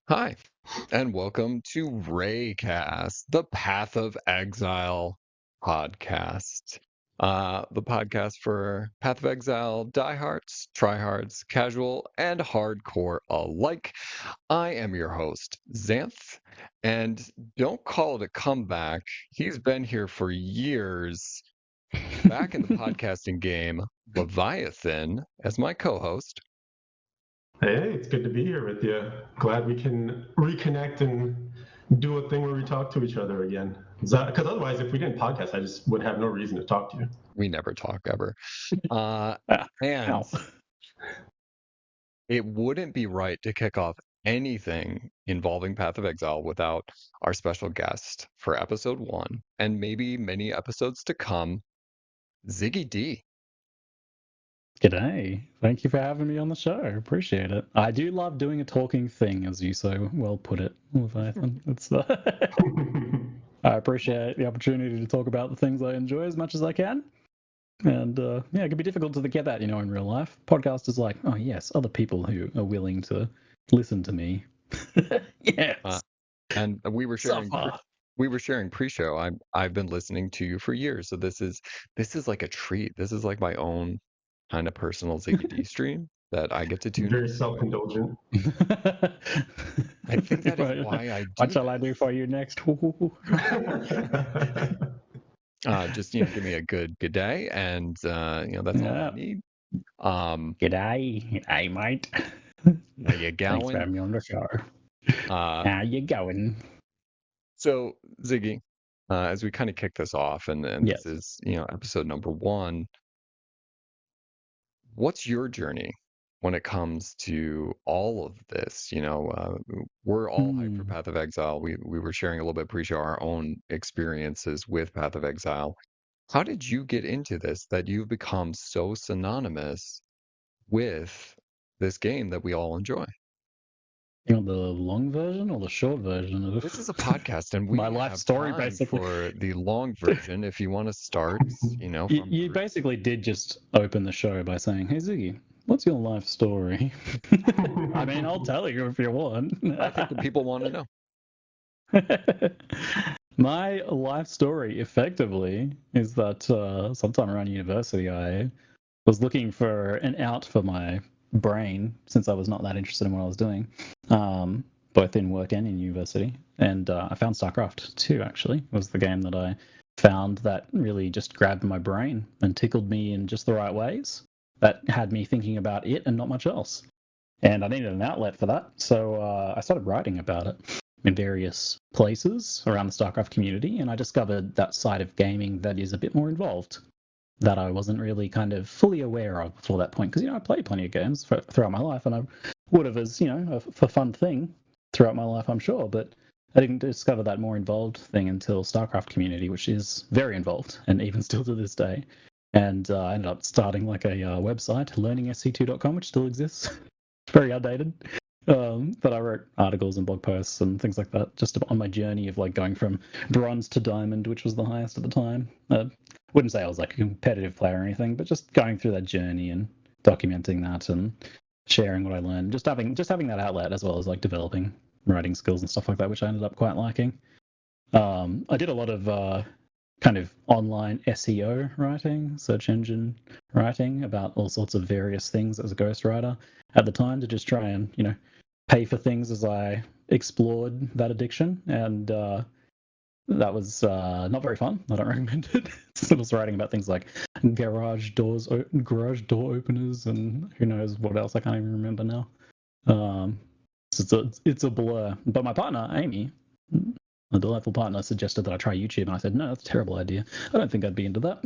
Hi, and welcome to WraeCast, the Path of Exile podcast. The podcast for Path of Exile diehards, tryhards, casual, and hardcore alike. I am your host, Xanth, and don't call it a comeback. He's been here for years, back in the podcasting game, Leviathan, as my co-host. Hey, it's good to be here with you. Glad we can reconnect and do a thing where we talk to each other again. Because otherwise, if we didn't podcast, I just would have no reason to talk to you. We never talk ever. And Ow. it wouldn't be right to kick off anything involving Path of Exile without our special guest for episode 1 and maybe many episodes to come, ZiggyD. G'day. Thank you for having me on the show. Appreciate it. I do love doing a talking thing, as you so well put it, Leviathan. I appreciate the opportunity to talk about the things I enjoy as much as I can. And yeah, it can be difficult to get that, in real life. Podcast is like, oh yes, other people who are willing to listen to me. Yes. And we were sharing Suffer. pre-show. I've been listening to you for years, so this is like a treat. This is like my own kind of personal ZiggyD stream that I get to tune Very into. self-indulgent. I think that is why I do. What shall I do for you next? Just give me a good day, and that's all I need. G'day, hey mate. How you Thanks for going? having me on the show. How you going? So Ziggy, as we kind of kick this off, and Yes. this is episode number 1. What's your journey when it comes to all of this? We're all hyped for Path of Exile. We were sharing a little bit pre-show our own experiences with Path of Exile. How did you get into this that you've become so synonymous with this game that we all enjoy? You want the long version or the short version of This is a podcast, and we my life have story, time basically. for the long version. If you want to start, You basically did just open the show by saying, "Hey Ziggy, what's your life story?" I mean, I'll tell you if you want. I think the people want to know. My life story, effectively, is that sometime around university, I was looking for an out for my brain since I was not that interested in what I was doing, both in work and in university. And I found StarCraft 2, actually. It was the game that I found that really just grabbed my brain and tickled me in just the right ways that had me thinking about it and not much else. And I needed an outlet for that, so I started writing about it in various places around the StarCraft community, and I discovered that side of gaming that is a bit more involved that I wasn't really kind of fully aware of before that point. Because, I played plenty of games throughout my life, and I would have as, a fun thing throughout my life, I'm sure, but I didn't discover that more involved thing until StarCraft community, which is very involved, and even still to this day. And I ended up starting like a website, learningsc2.com, which still exists. Very outdated. But I wrote articles and blog posts and things like that just on my journey of like going from bronze to diamond, which was the highest at the time. Wouldn't say I was like a competitive player or anything, but just going through that journey and documenting that and sharing what I learned, just having that outlet, as well as like developing writing skills and stuff like that, which I ended up quite liking. I did a lot of kind of online SEO writing, search engine writing, about all sorts of various things as a ghostwriter at the time, to just try and pay for things as I explored that addiction. And that was not very fun. I don't recommend it. I was writing about things like garage door openers, and who knows what else. I can't even remember now. It's a blur. But my partner, Amy, my delightful partner, suggested that I try YouTube, and I said, no, that's a terrible idea. I don't think I'd be into that.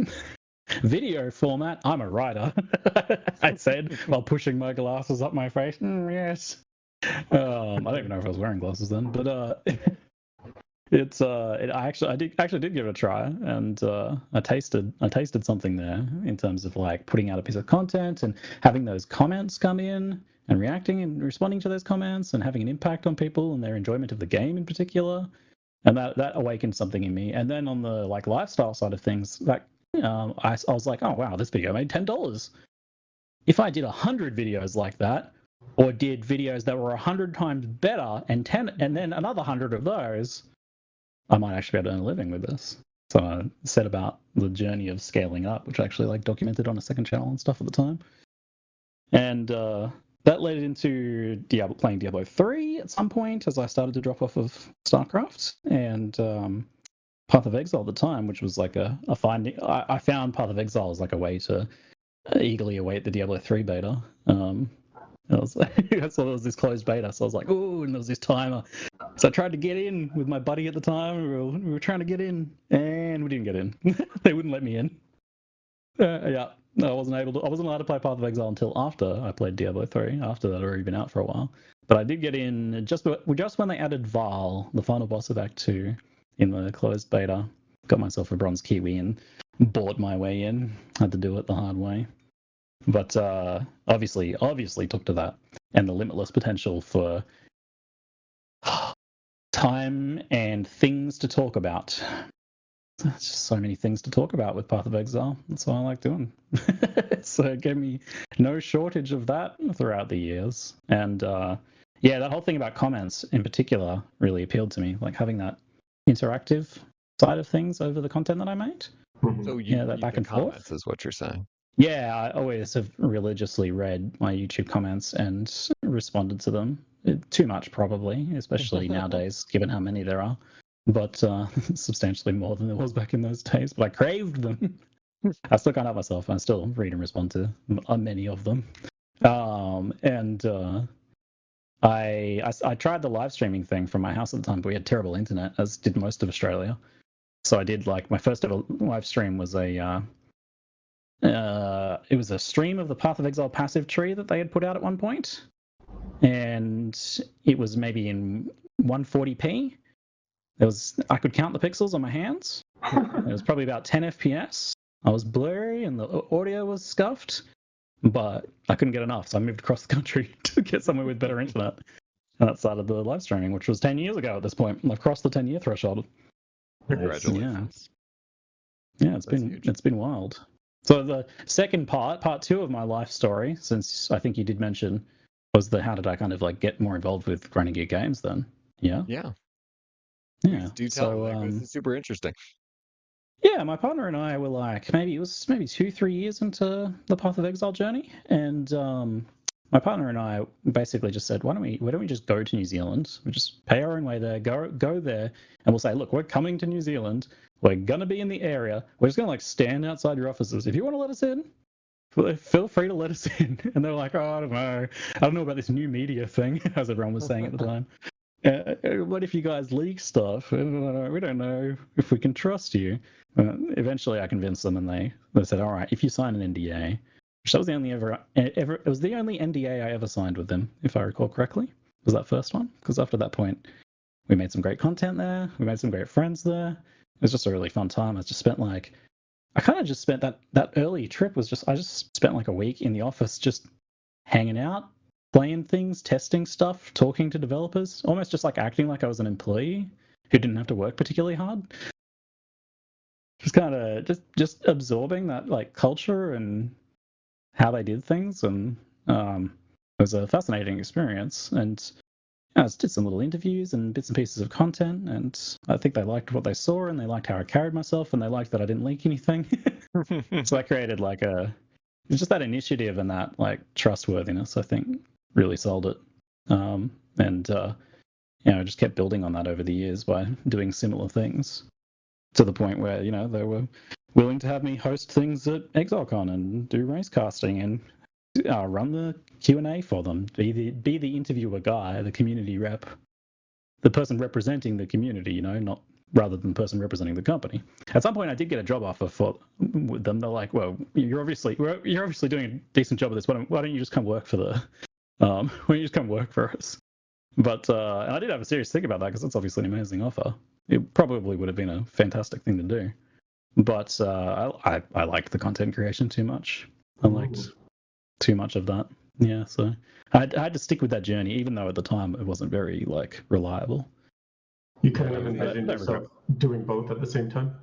Video format, I'm a writer, I said, while pushing my glasses up my face. Yes. I don't even know if I was wearing glasses then, but I actually did give it a try, and I tasted something there in terms of like putting out a piece of content and having those comments come in and reacting and responding to those comments and having an impact on people and their enjoyment of the game in particular. And that awakened something in me. And then on the like lifestyle side of things, like I was like, oh wow, this video made $10. If I did 100 videos like that, or did videos that were 100 times better and then another 100 of those, I might actually be able to earn a living with this. So I said about the journey of scaling up, which I actually like documented on a second channel and stuff at the time. And that led into playing Diablo 3 at some point as I started to drop off of StarCraft, and Path of Exile at the time, which was like a finding. I found Path of Exile as like a way to eagerly await the Diablo 3 beta. I saw there was this closed beta, so I was like, "Ooh!" And there was this timer. So I tried to get in with my buddy at the time. We were trying to get in, and we didn't get in. They wouldn't let me in. Yeah, I wasn't allowed to play Path of Exile until after I played Diablo 3. After that, had already been out for a while. But I did get in just when they added Val, the final boss of Act 2, in the closed beta. Got myself a bronze Kiwi and bought my way in. Had to do it the hard way. But obviously took to that and the limitless potential for time and things to talk about. There's just so many things to talk about with Path of Exile. That's what I like doing. So it gave me no shortage of that throughout the years. And that whole thing about comments in particular really appealed to me, like having that interactive side of things over the content that I made. So that back and comments forth is what you're saying. Yeah, I always have religiously read my YouTube comments and responded to them. Too much, probably, especially nowadays, given how many there are. But substantially more than there was back in those days. But I craved them. I still can't help myself. I still read and respond to many of them. I tried the live streaming thing from my house at the time, but we had terrible internet, as did most of Australia. So I did my first ever live stream was it was a stream of the Path of Exile passive tree that they had put out at one point, and it was maybe in 140p. I could count the pixels on my hands. It was probably about 10 FPS. I was blurry and the audio was scuffed, but I couldn't get enough, so I moved across the country to get somewhere with better internet. And that started the live streaming, which was 10 years ago at this point. I've crossed the 10-year threshold. Congratulations. Yeah, it's been wild. So the second part 2 of my life story, since I think you did mention, was how did I kind of like get more involved with running gear games then? Yeah. Please do tell. This is super interesting. Yeah, my partner and I were like maybe 2-3 years into the Path of Exile journey, and my partner and I basically just said, why don't we just go to New Zealand? We just pay our own way there, go there, and we'll say, look, we're coming to New Zealand. We're gonna be in the area. We're just gonna like stand outside your offices. If you want to let us in, feel free to let us in. And they were like, oh, I don't know about this new media thing, as everyone was saying at the time. What if you guys leak stuff? We don't know if we can trust you. Eventually, I convinced them, and they said, all right, if you sign an NDA, which that was the only it was the only NDA I ever signed with them, if I recall correctly, was that first one. Because after that point, we made some great content there. We made some great friends there. It was just a really fun time. I kind of just spent that early trip I just spent like a week in the office just hanging out, playing things, testing stuff, talking to developers, almost just like acting like I was an employee who didn't have to work particularly hard. Just kind of just absorbing that like culture and how they did things, and it was a fascinating experience. And I just did some little interviews and bits and pieces of content, and I think they liked what they saw, and they liked how I carried myself, and they liked that I didn't leak anything. So I created just that initiative and that like trustworthiness, I think, really sold it. I just kept building on that over the years by doing similar things, to the point where they were willing to have me host things at ExileCon and do RaceCasting and run the Q&A for them, be the interviewer guy, the community rep, the person representing the community, not rather than the person representing the company. At some point, I did get a job offer with them. They're like, "Well, you're obviously doing a decent job of this. Why don't you just come work for why don't you just come work for us?" But and I did have a serious think about that, because it's obviously an amazing offer. It probably would have been a fantastic thing to do. But I liked the content creation too much. I liked too much of that. Yeah, so I had to stick with that journey, even though at the time it wasn't very reliable. You couldn't have envisioned yourself doing both at the same time?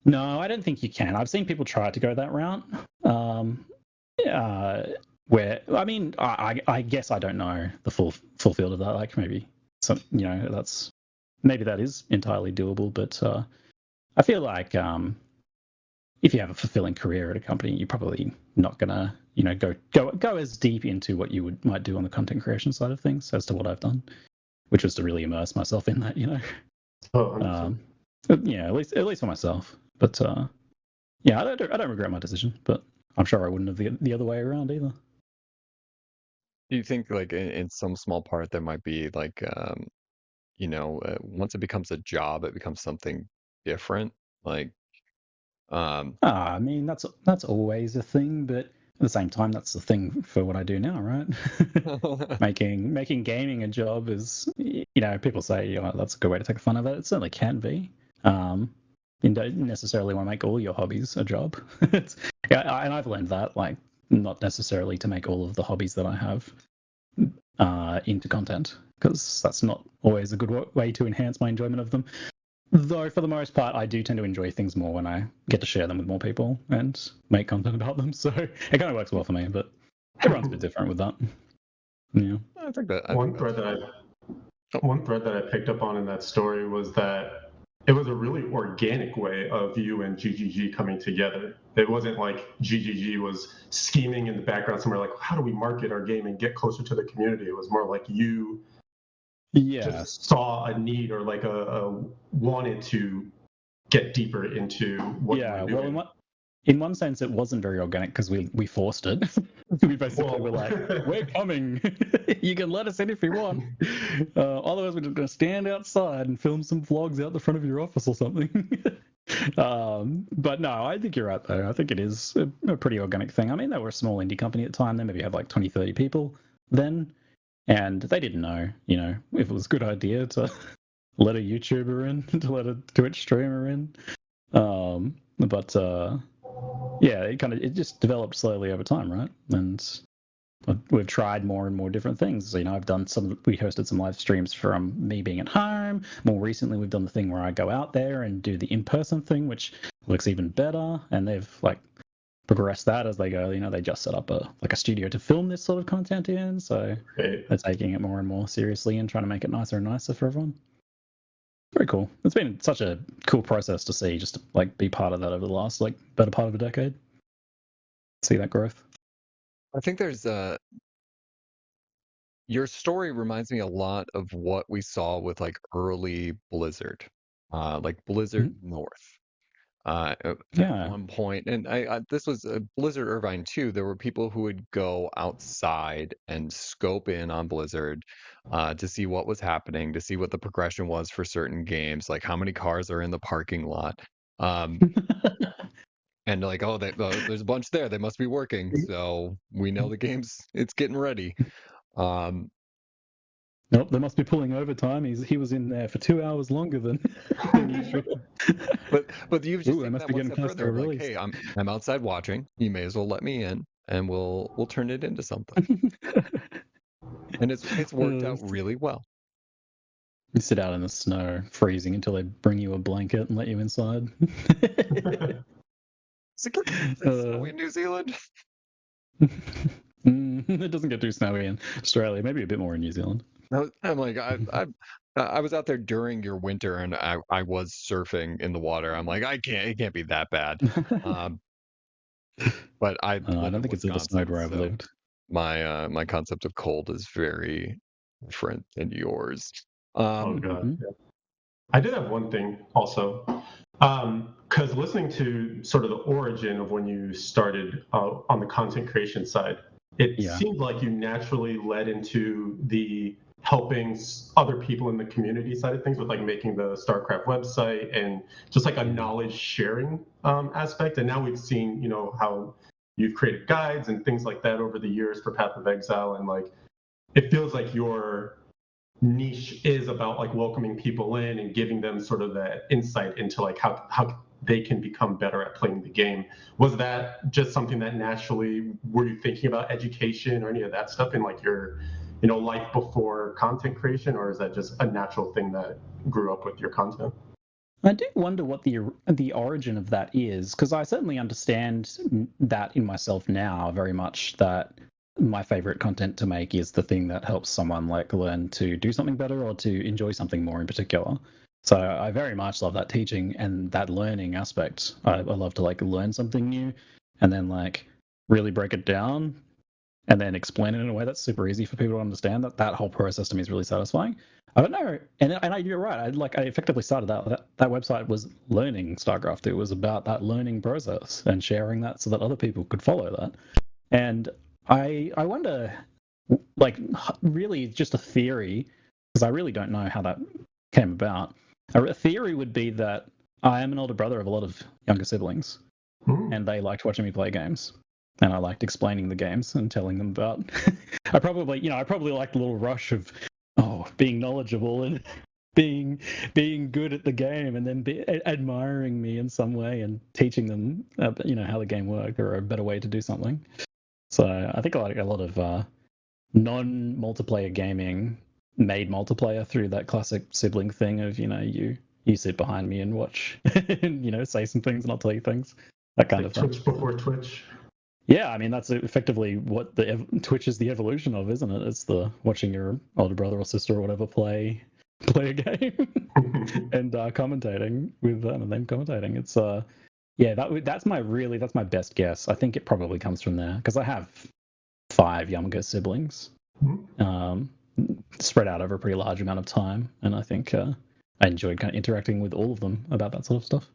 No, I don't think you can. I've seen people try to go that route. where I mean, I guess I don't know the full field of that. Like maybe some, maybe that is entirely doable, but I feel like if you have a fulfilling career at a company, you're probably not gonna go as deep into what you might do on the content creation side of things as to what I've done, which was to really immerse myself in that. Oh, Yeah, at least for myself. But yeah, I don't regret my decision, but I'm sure I wouldn't have the other way around either. Do you think like in some small part there might be like once it becomes a job, it becomes something different? Like I mean, that's always a thing, but at the same time, that's the thing for what I do now, right? Making gaming a job is, people say, that's a good way to take the fun of it. It certainly can be. You don't necessarily want to make all your hobbies a job. And I've learned that, like, not necessarily to make all of the hobbies that I have into content, because that's not always a good way to enhance my enjoyment of them. Though for the most part, I do tend to enjoy things more when I get to share them with more people and make content about them. So it kind of works well for me, but everyone's a bit different with that. Yeah. I think that one thread that I picked up on in that story was that it was a really organic way of you and GGG coming together. It wasn't like GGG was scheming in the background somewhere like, how do we market our game and get closer to the community? It was more like you just saw a need or like a wanted to get deeper into what you were doing. Well, in one sense, it wasn't very organic because we forced it. We basically were like, we're coming. You can let us in if you want. Otherwise, we're just going to stand outside and film some vlogs out the front of your office or something. But no, I think you're right, though. I think it is a pretty organic thing. I mean, they were a small indie company at the time. They maybe had like 20, 30 people then. And they didn't know, if it was a good idea to let a YouTuber in, to let a Twitch streamer in. But yeah, it just developed slowly over time, right? And we've tried more and more different things. So, we hosted some live streams from me being at home. More recently, we've done the thing where I go out there and do the in-person thing, which looks even better. And they've progress that as they go. They just set up a studio to film this sort of content in, so they're taking it more and more seriously and trying to make it nicer and nicer for everyone. Very cool. It's been such a cool process to see, just to be part of that over the last better part of a decade. See that growth. I think there's your story reminds me a lot of what we saw with early Blizzard, like Blizzard North. At one point, and this was Blizzard Irvine too. There were people who would go outside and scope in on Blizzard to see what was happening, to see what the progression was for certain games, like how many cars are in the parking lot, and there's a bunch there. They must be working, so we know the game's it's getting ready. Nope, they must be pulling overtime. He was in there for 2 hours longer than usual. But you've just they must be getting close to a release. Hey, I'm outside watching. You may as well let me in, and we'll turn it into something. And it's worked out really well. You sit out in the snow, freezing until they bring you a blanket and let you inside. Snow in New Zealand. It doesn't get too snowy in Australia. Maybe a bit more in New Zealand. I'm like, I was out there during your winter, and I was surfing in the water. I'm like, it can't be that bad. But I don't think it's ever snowed where I've lived. My concept of cold is very different than yours. Oh god. Yeah. I did have one thing also, because listening to sort of the origin of when you started on the content creation side, it seemed like you naturally led into the helping other people in the community side of things with making the StarCraft website and just a knowledge sharing aspect. And now we've seen, how you've created guides and things like that over the years for Path of Exile. And it feels like your niche is about welcoming people in and giving them sort of that insight into how they can become better at playing the game. Was that just something that naturally, were you thinking about education or any of that stuff in your life before content creation, or is that just a natural thing that grew up with your content? I do wonder what the origin of that is, because I certainly understand that in myself now very much, that my favorite content to make is the thing that helps someone like learn to do something better or to enjoy something more in particular. So I very much love that teaching and that learning aspect. I love to like learn something new and then like really break it down and then explain it in a way that's super easy for people to understand. That whole process to me is really satisfying. I don't know, and you're right. I effectively started that website was learning StarCraft. It was about that learning process and sharing that so that other people could follow that. And I wonder, like, really just a theory, because I really don't know how that came about. A theory would be that I am an older brother of a lot of younger siblings, and they liked watching me play games, and I liked explaining the games and telling them about. I probably liked a little rush of being knowledgeable and being good at the game, and then admiring me in some way and teaching them, how the game worked or a better way to do something. So I think like a lot of non-multiplayer gaming made multiplayer through that classic sibling thing of you sit behind me and watch and say some things and I'll tell you things, that kind like of thing. Twitch before Twitch. Yeah, I mean that's effectively what Twitch is the evolution of, isn't it? It's the watching your older brother or sister or whatever play a game and commentating with them and then commentating. It's that's my best guess. I think it probably comes from there because I have 5 younger siblings, spread out over a pretty large amount of time, and I think I enjoyed kind of interacting with all of them about that sort of stuff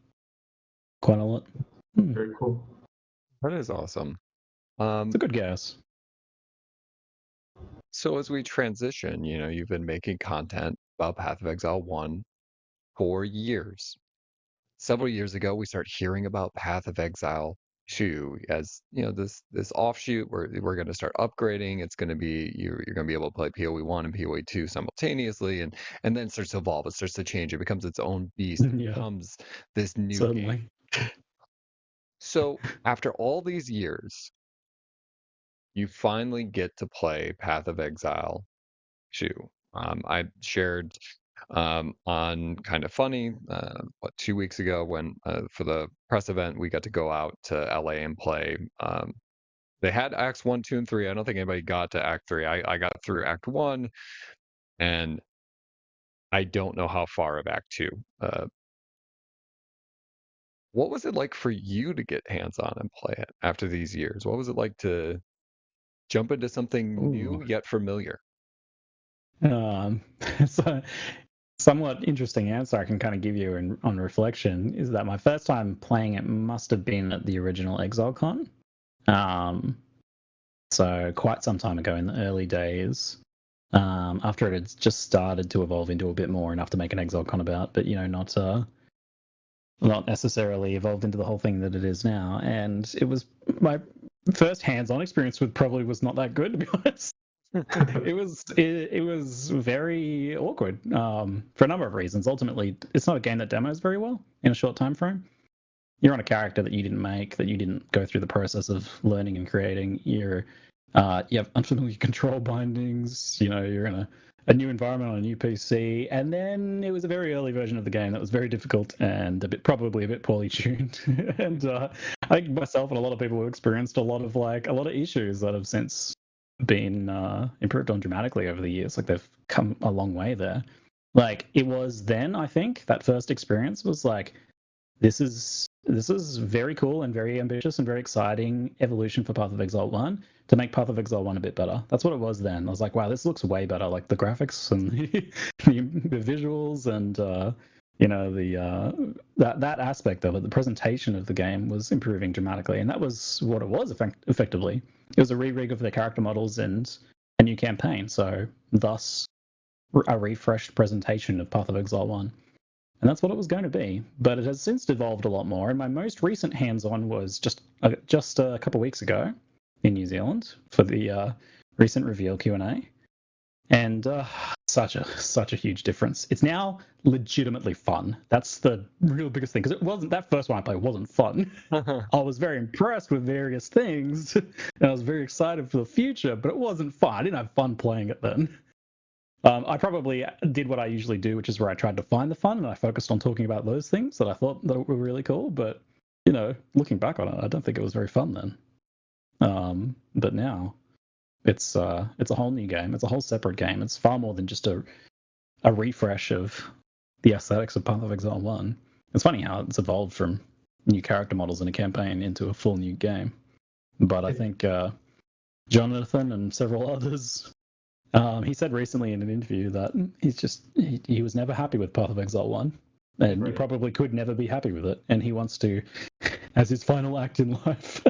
quite a lot. Very cool. That is awesome. It's a good guess. So as we transition, you've been making content about Path of Exile 1 for years. Several years ago, we start hearing about Path of Exile 2 as this offshoot where we're going to start upgrading. It's going to be you're going to be able to play PoE 1 and PoE 2 simultaneously, and then it starts to evolve. It starts to change. It becomes its own beast. It becomes this new Certainly. game. So after all these years, you finally get to play Path of Exile 2. I shared on Kind of Funny, 2 weeks ago when for the press event we got to go out to LA and play. They had acts 1, 2, and 3. I don't think anybody got to act 3. I got through act 1, and I don't know how far of act 2. What was it like for you to get hands on and play it after these years? What was it like to jump into something new yet familiar? So somewhat interesting answer I can kind of give you on reflection is that my first time playing it must have been at the original ExileCon. So quite some time ago in the early days, after it had just started to evolve into a bit more enough to make an ExileCon about, but not necessarily evolved into the whole thing that it is now. And it was my first hands-on experience probably was not that good, to be honest. It was very awkward for a number of reasons. Ultimately, it's not a game that demos very well in a short time frame. You're on a character that you didn't make, that you didn't go through the process of learning and creating. You have unfamiliar control bindings. You're in a new environment on a new PC, and then it was a very early version of the game that was very difficult and probably a bit poorly tuned. And I think myself and a lot of people have experienced a lot of issues that have since been improved on dramatically over the years. Like they've come a long way there. Like it was then, I think that first experience was like, this is very cool and very ambitious and very exciting evolution for Path of Exile 1 to make Path of Exile 1 a bit better. That's what it was then. I was like, wow, this looks way better. Like the graphics and the visuals and that aspect of it, the presentation of the game was improving dramatically, and that was what it was effectively. It was a re-rig of the character models and a new campaign, so thus a refreshed presentation of Path of Exile 1. And that's what it was going to be. But it has since evolved a lot more, and my most recent hands-on was just a couple of weeks ago in New Zealand for the recent reveal Q&A. And such a huge difference. It's now legitimately fun. That's the real biggest thing, because it wasn't, that first one I played wasn't fun. I was very impressed with various things, and I was very excited for the future, but it wasn't fun. I didn't have fun playing it then. I probably did what I usually do, which is where I tried to find the fun, and I focused on talking about those things that I thought that were really cool. But looking back on it, I don't think it was very fun then. But now, It's a whole new game. It's a whole separate game. It's far more than just a refresh of the aesthetics of Path of Exile 1. It's funny how it's evolved from new character models in a campaign into a full new game. But I think Jonathan and several others, he said recently in an interview that he was never happy with Path of Exile 1. And you probably could never be happy with it. And he wants to, as his final act in life,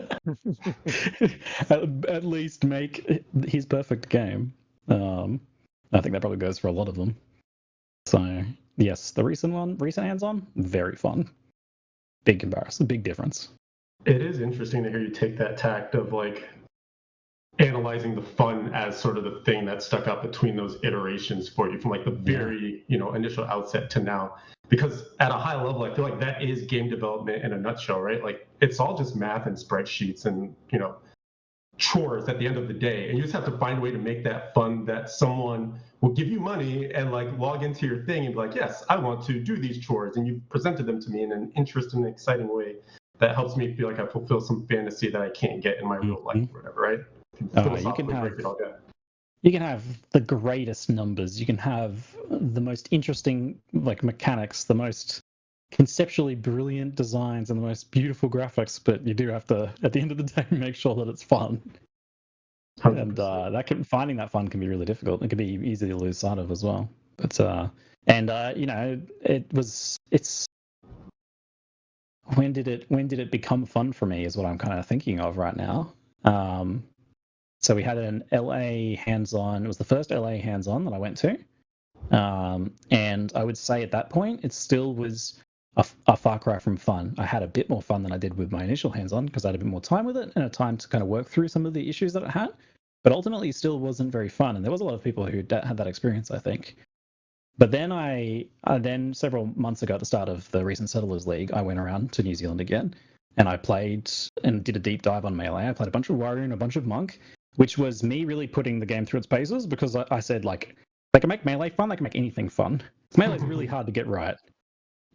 at least make his perfect game. I think that probably goes for a lot of them. So, yes, the recent hands-on, very fun. Big comparison, big difference. It is interesting to hear you take that tact of like analyzing the fun as sort of the thing that stuck out between those iterations for you from like the very initial outset to now, because at a high level I feel like that is game development in a nutshell, right? Like it's all just math and spreadsheets and chores at the end of the day, and you just have to find a way to make that fun, that someone will give you money and like log into your thing and be like, yes, I want to do these chores, and you've presented them to me in an interesting and exciting way that helps me feel like I fulfill some fantasy that I can't get in my real life or whatever, right? You can have the greatest numbers, you can have the most interesting like mechanics, the most conceptually brilliant designs and the most beautiful graphics, but you do have to, at the end of the day, make sure that it's fun. 100%. And finding that fun can be really difficult. It can be easy to lose sight of as well. But it's when did it become fun for me is what I'm kind of thinking of right now. So we had an LA hands-on. It was the first LA hands-on that I went to, and I would say at that point it still was a far cry from fun. I had a bit more fun than I did with my initial hands-on because I had a bit more time with it and a time to kind of work through some of the issues that it had. But ultimately, it still wasn't very fun, and there was a lot of people who had that experience, I think. But then then several months ago, at the start of the recent Settlers League, I went around to New Zealand again, and I played and did a deep dive on Melee. I played a bunch of Warrior and a bunch of Monk, which was me really putting the game through its paces, because I said, like, they can make Melee fun, they can make anything fun. Melee's really hard to get right.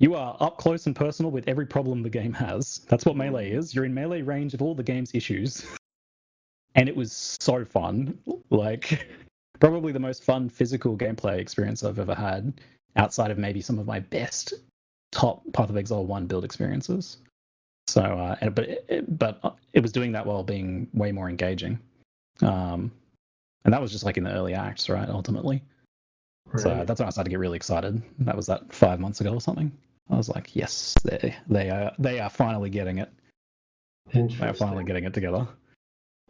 You are up close and personal with every problem the game has. That's what Melee is. You're in melee range of all the game's issues. And it was so fun. Like, probably the most fun physical gameplay experience I've ever had, outside of maybe some of my best top Path of Exile 1 build experiences. So, but it was doing that while being way more engaging. And that was just like in the early acts, right, ultimately. Right. So that's when I started to get really excited. That was 5 months ago or something. I was like, yes, they are finally getting it. Interesting. They are finally getting it together.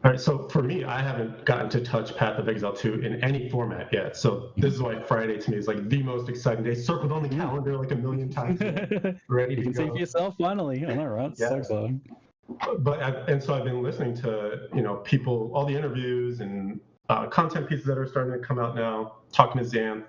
All right, so for me, I haven't gotten to touch Path of Exile 2 in any format yet. So this is why Friday to me is like the most exciting day. Circled on the calendar like a million times. Ready to go. You can see for yourself finally. I know, right? It's so exciting. And so I've been listening to people, all the interviews and content pieces that are starting to come out now, talking to Xanth,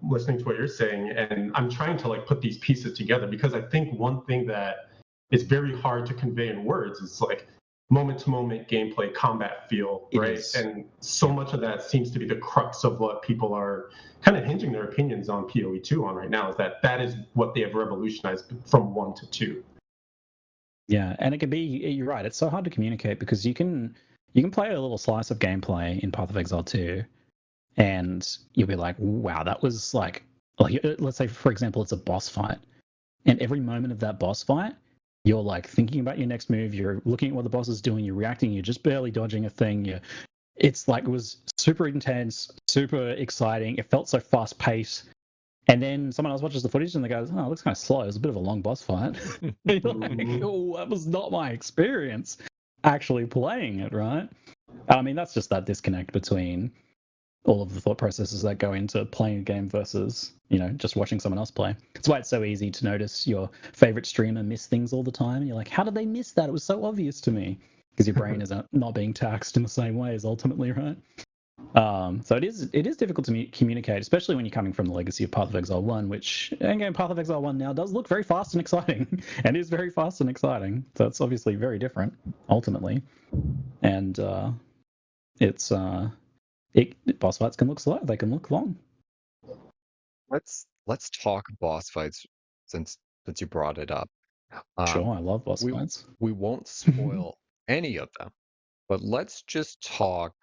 listening to what you're saying, and I'm trying to like put these pieces together, because I think one thing that is very hard to convey in words is like moment-to-moment gameplay, combat feel, right? And so much of that seems to be the crux of what people are kind of hinging their opinions on PoE 2 on right now, is that is what they have revolutionized from 1 to 2. Yeah, and it can be, you're right, it's so hard to communicate, because you can play a little slice of gameplay in Path of Exile 2, and you'll be like, wow, that was like, let's say, for example, it's a boss fight, and every moment of that boss fight, you're like thinking about your next move, you're looking at what the boss is doing, you're reacting, you're just barely dodging a thing. It's like, it was super intense, super exciting, it felt so fast-paced. And then someone else watches the footage and they go, oh, it looks kind of slow. It was a bit of a long boss fight. You're like, oh, that was not my experience actually playing it, right? I mean, that's just that disconnect between all of the thought processes that go into playing a game versus, just watching someone else play. That's why it's so easy to notice your favorite streamer miss things all the time. And you're like, how did they miss that? It was so obvious to me. Because your brain is not being taxed in the same way as ultimately, right? So it is difficult to communicate, especially when you're coming from the legacy of Path of Exile 1, which, again, Path of Exile 1 now does look very fast and exciting, and is very fast and exciting. So it's obviously very different, ultimately. And boss fights can look slow, they can look long. Let's talk boss fights since you brought it up. Sure, I love boss fights. We won't spoil any of them, but let's just talk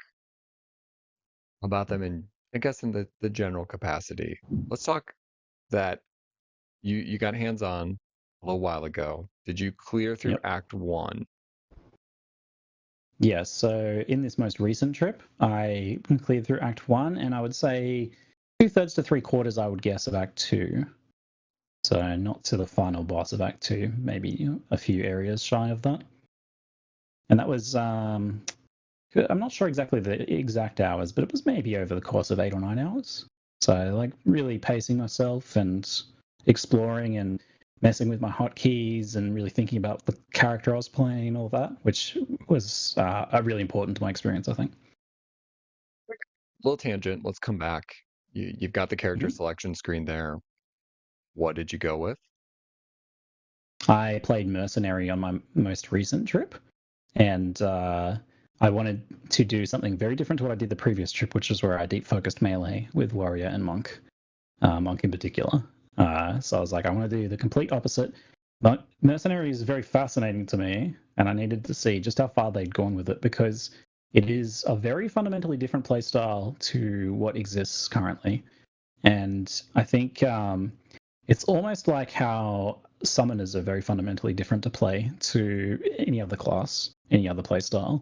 about them in, I guess, in the general capacity. Let's talk that you got hands-on a little while ago. Did you clear through Yep. Act 1? Yeah, so in this most recent trip, I cleared through Act 1, and I would say 2/3 to 3/4, I would guess, of Act 2. So not to the final boss of Act 2, maybe a few areas shy of that. And that was, I'm not sure exactly the exact hours, but it was maybe over the course of 8 or 9 hours. So like really pacing myself and exploring and messing with my hotkeys and really thinking about the character I was playing and all that, which was really important to my experience, I think. Little tangent. Let's come back. You've got the character selection screen there. What did you go with? I played Mercenary on my most recent trip, and I wanted to do something very different to what I did the previous trip, which is where I deep focused melee with warrior and monk, monk in particular. So I was like, I want to do the complete opposite. But Mercenary is very fascinating to me, and I needed to see just how far they'd gone with it, because it is a very fundamentally different playstyle to what exists currently. And I think it's almost like how summoners are very fundamentally different to play to any other class, any other playstyle.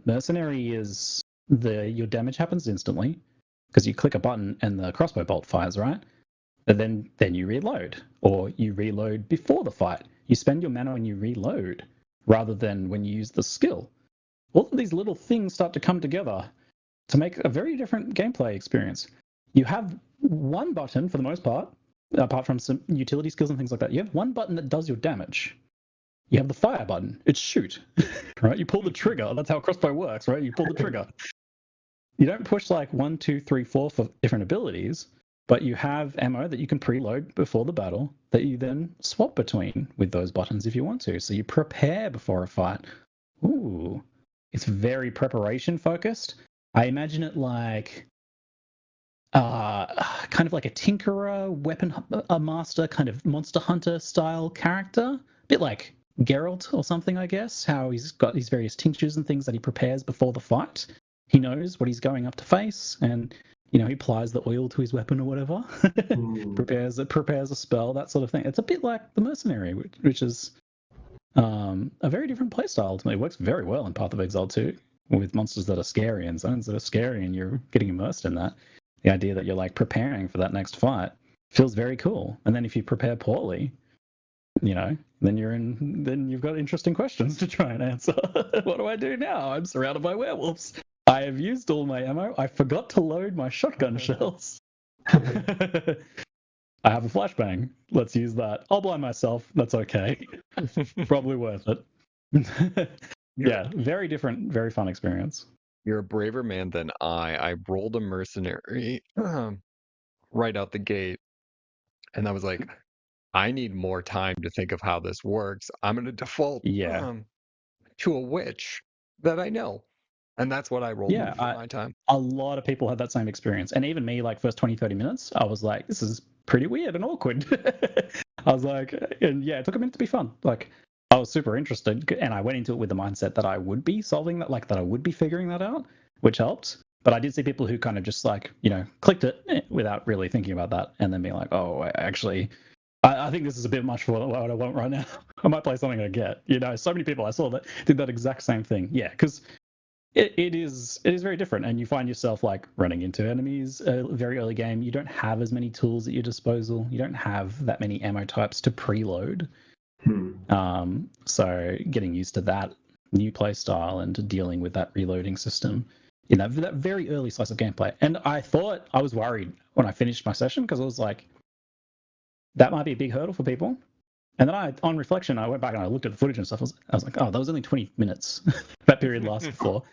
Mercenary is your damage happens instantly because you click a button and the crossbow bolt fires, right? But then you reload, or you reload before the fight. You spend your mana when you reload rather than when you use the skill. All of these little things start to come together to make a very different gameplay experience. You have one button for the most part, apart from some utility skills and things like that. You have one button that does your damage. You have the fire button. It's shoot, right? You pull the trigger. That's how a crossbow works, right? You pull the trigger. You don't push like 1, 2, 3, 4 for different abilities, but you have ammo that you can preload before the battle that you then swap between with those buttons if you want to. So you prepare before a fight. Ooh, it's very preparation focused. I imagine it like kind of like a tinkerer, weapon master, kind of monster hunter style character. A bit like Geralt or something, I guess, how he's got these various tinctures and things that he prepares before the fight. He knows what he's going up to face, and he applies the oil to his weapon or whatever. prepares a spell, that sort of thing. It's a bit like the Mercenary, which is a very different playstyle to me. It works very well in Path of Exile 2 with monsters that are scary and zones that are scary, and you're getting immersed in that. The idea that you're like preparing for that next fight feels very cool. And then if you prepare poorly, then you've got interesting questions to try and answer. What do I do now? I'm surrounded by werewolves. I have used all my ammo. I forgot to load my shotgun shells. I have a flashbang. Let's use that. I'll blind myself. That's okay. Probably worth it. Yeah, very different, very fun experience. You're a braver man than I. I rolled a mercenary right out the gate, and I was like, I need more time to think of how this works. I'm going to default to a witch that I know. And that's what I rolled for my time. A lot of people had that same experience. And even me, like first 20, 30 minutes, I was like, this is pretty weird and awkward. I was like, and yeah, it took a minute to be fun. Like, I was super interested, and I went into it with the mindset that I would be solving that, like that I would be figuring that out, which helped. But I did see people who kind of just like, clicked it without really thinking about that, and then being like, oh, I think this is a bit much for what I want right now. I might play something I get. So many people I saw that did that exact same thing. Yeah, because it is very different, and you find yourself like running into enemies very early game. You don't have as many tools at your disposal. You don't have that many ammo types to preload. So getting used to that new play style and dealing with that reloading system, that very early slice of gameplay. And I was worried when I finished my session, because I was like, that might be a big hurdle for people. And then on reflection, I went back and I looked at the footage and stuff. I was like, oh, that was only 20 minutes that period lasted for.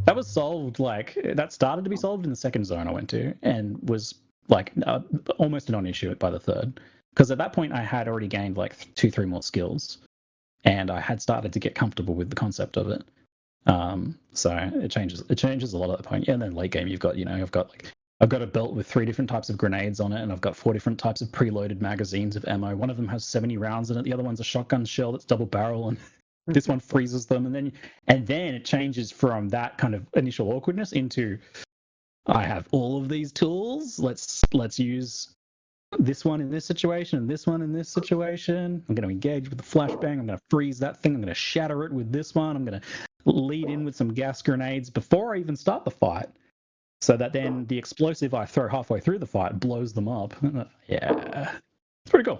That was solved, that started to be solved in the second zone I went to, and was like almost a non-issue by the third. Because at that point, I had already gained like 2-3 more skills, and I had started to get comfortable with the concept of it. So it changes a lot at that point. Yeah, and then late game, you've got, I've got a belt with 3 different types of grenades on it, and I've got 4 different types of preloaded magazines of ammo. One of them has 70 rounds in it. The other one's a shotgun shell that's double barrel, and this one freezes them. And then it changes from that kind of initial awkwardness into, I have all of these tools. Let's use this one in this situation and this one in this situation. I'm going to engage with the flashbang. I'm going to freeze that thing. I'm going to shatter it with this one. I'm going to lead in with some gas grenades before I even start the fight, so that then the explosive I throw halfway through the fight blows them up. Yeah, it's pretty cool.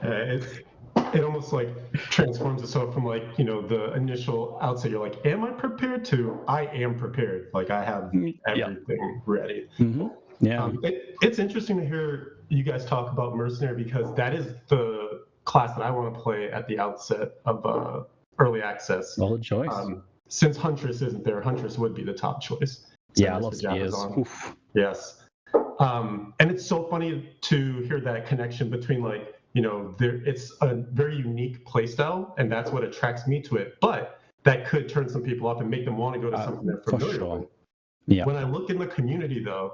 It almost like transforms itself from like, the initial outset, you're like, am I prepared, to I am prepared. Like I have everything ready. Mm-hmm. Yeah. It's interesting to hear you guys talk about Mercenary, because that is the class that I want to play at the outset of early access. Solid choice. Since Huntress isn't there, Huntress would be the top choice. Yeah, I love spears. Yes. And it's so funny to hear that connection between like, it's a very unique playstyle, and that's what attracts me to it. But that could turn some people off and make them want to go to something they're familiar with. Yeah. When I look in the community, though,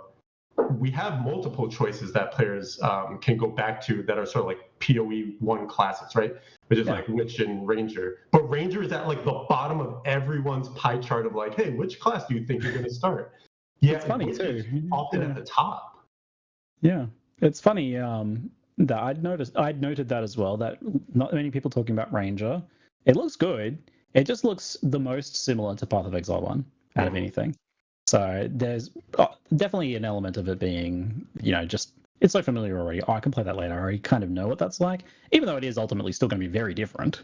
we have multiple choices that players can go back to that are sort of like PoE 1 classics, right? Which is like Witch and Ranger. But Ranger is at like the bottom of everyone's pie chart of like, hey, which class do you think you're going to start? Yeah, it's funny too. Often at the top. Yeah, it's funny that I'd noted that as well. That not many people talking about Ranger. It looks good. It just looks the most similar to Path of Exile 1 out of anything. So there's definitely an element of it being, just it's so familiar already. Oh, I can play that later. I already kind of know what that's like, even though it is ultimately still going to be very different.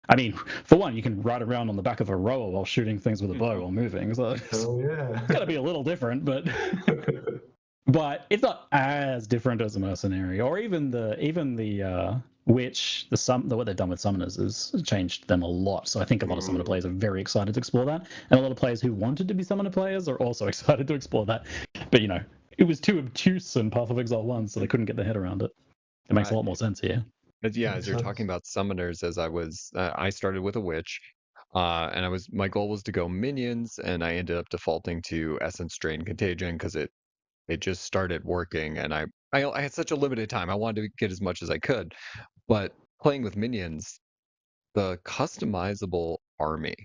I mean, for one, you can ride around on the back of a rower while shooting things with a bow while moving. So it's got to be a little different, but but it's not as different as a Mercenary, or even the Witch. What they've done with summoners has changed them a lot. So I think a lot of summoner players are very excited to explore that, and a lot of players who wanted to be summoner players are also excited to explore that. But it was too obtuse in Path of Exile 1, so they couldn't get their head around it. It makes a lot more sense here. Yeah, as you're talking about summoners, as I started with a Witch, and my goal was to go minions, and I ended up defaulting to Essence Drain Contagion because it just started working, and I had such a limited time. I wanted to get as much as I could, but playing with minions, the customizable army,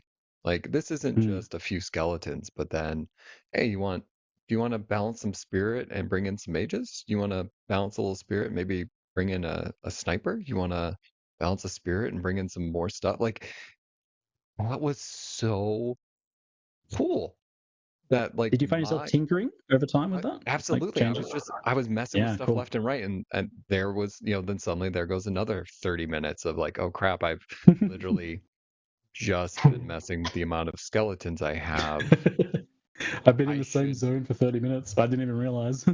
like this isn't just a few skeletons, but then, hey, do you want to balance some spirit and bring in some mages? You want to balance a little spirit, maybe bring in a sniper? You want to balance a spirit and bring in some more stuff? Like that was so cool. That like Did you find yourself tinkering over time with that? Absolutely. I was messing with stuff left and right, and there was, then suddenly there goes another 30 minutes of like, oh crap, I've literally just been messing with the amount of skeletons I have. I've been in the same zone for 30 minutes. I didn't even realize.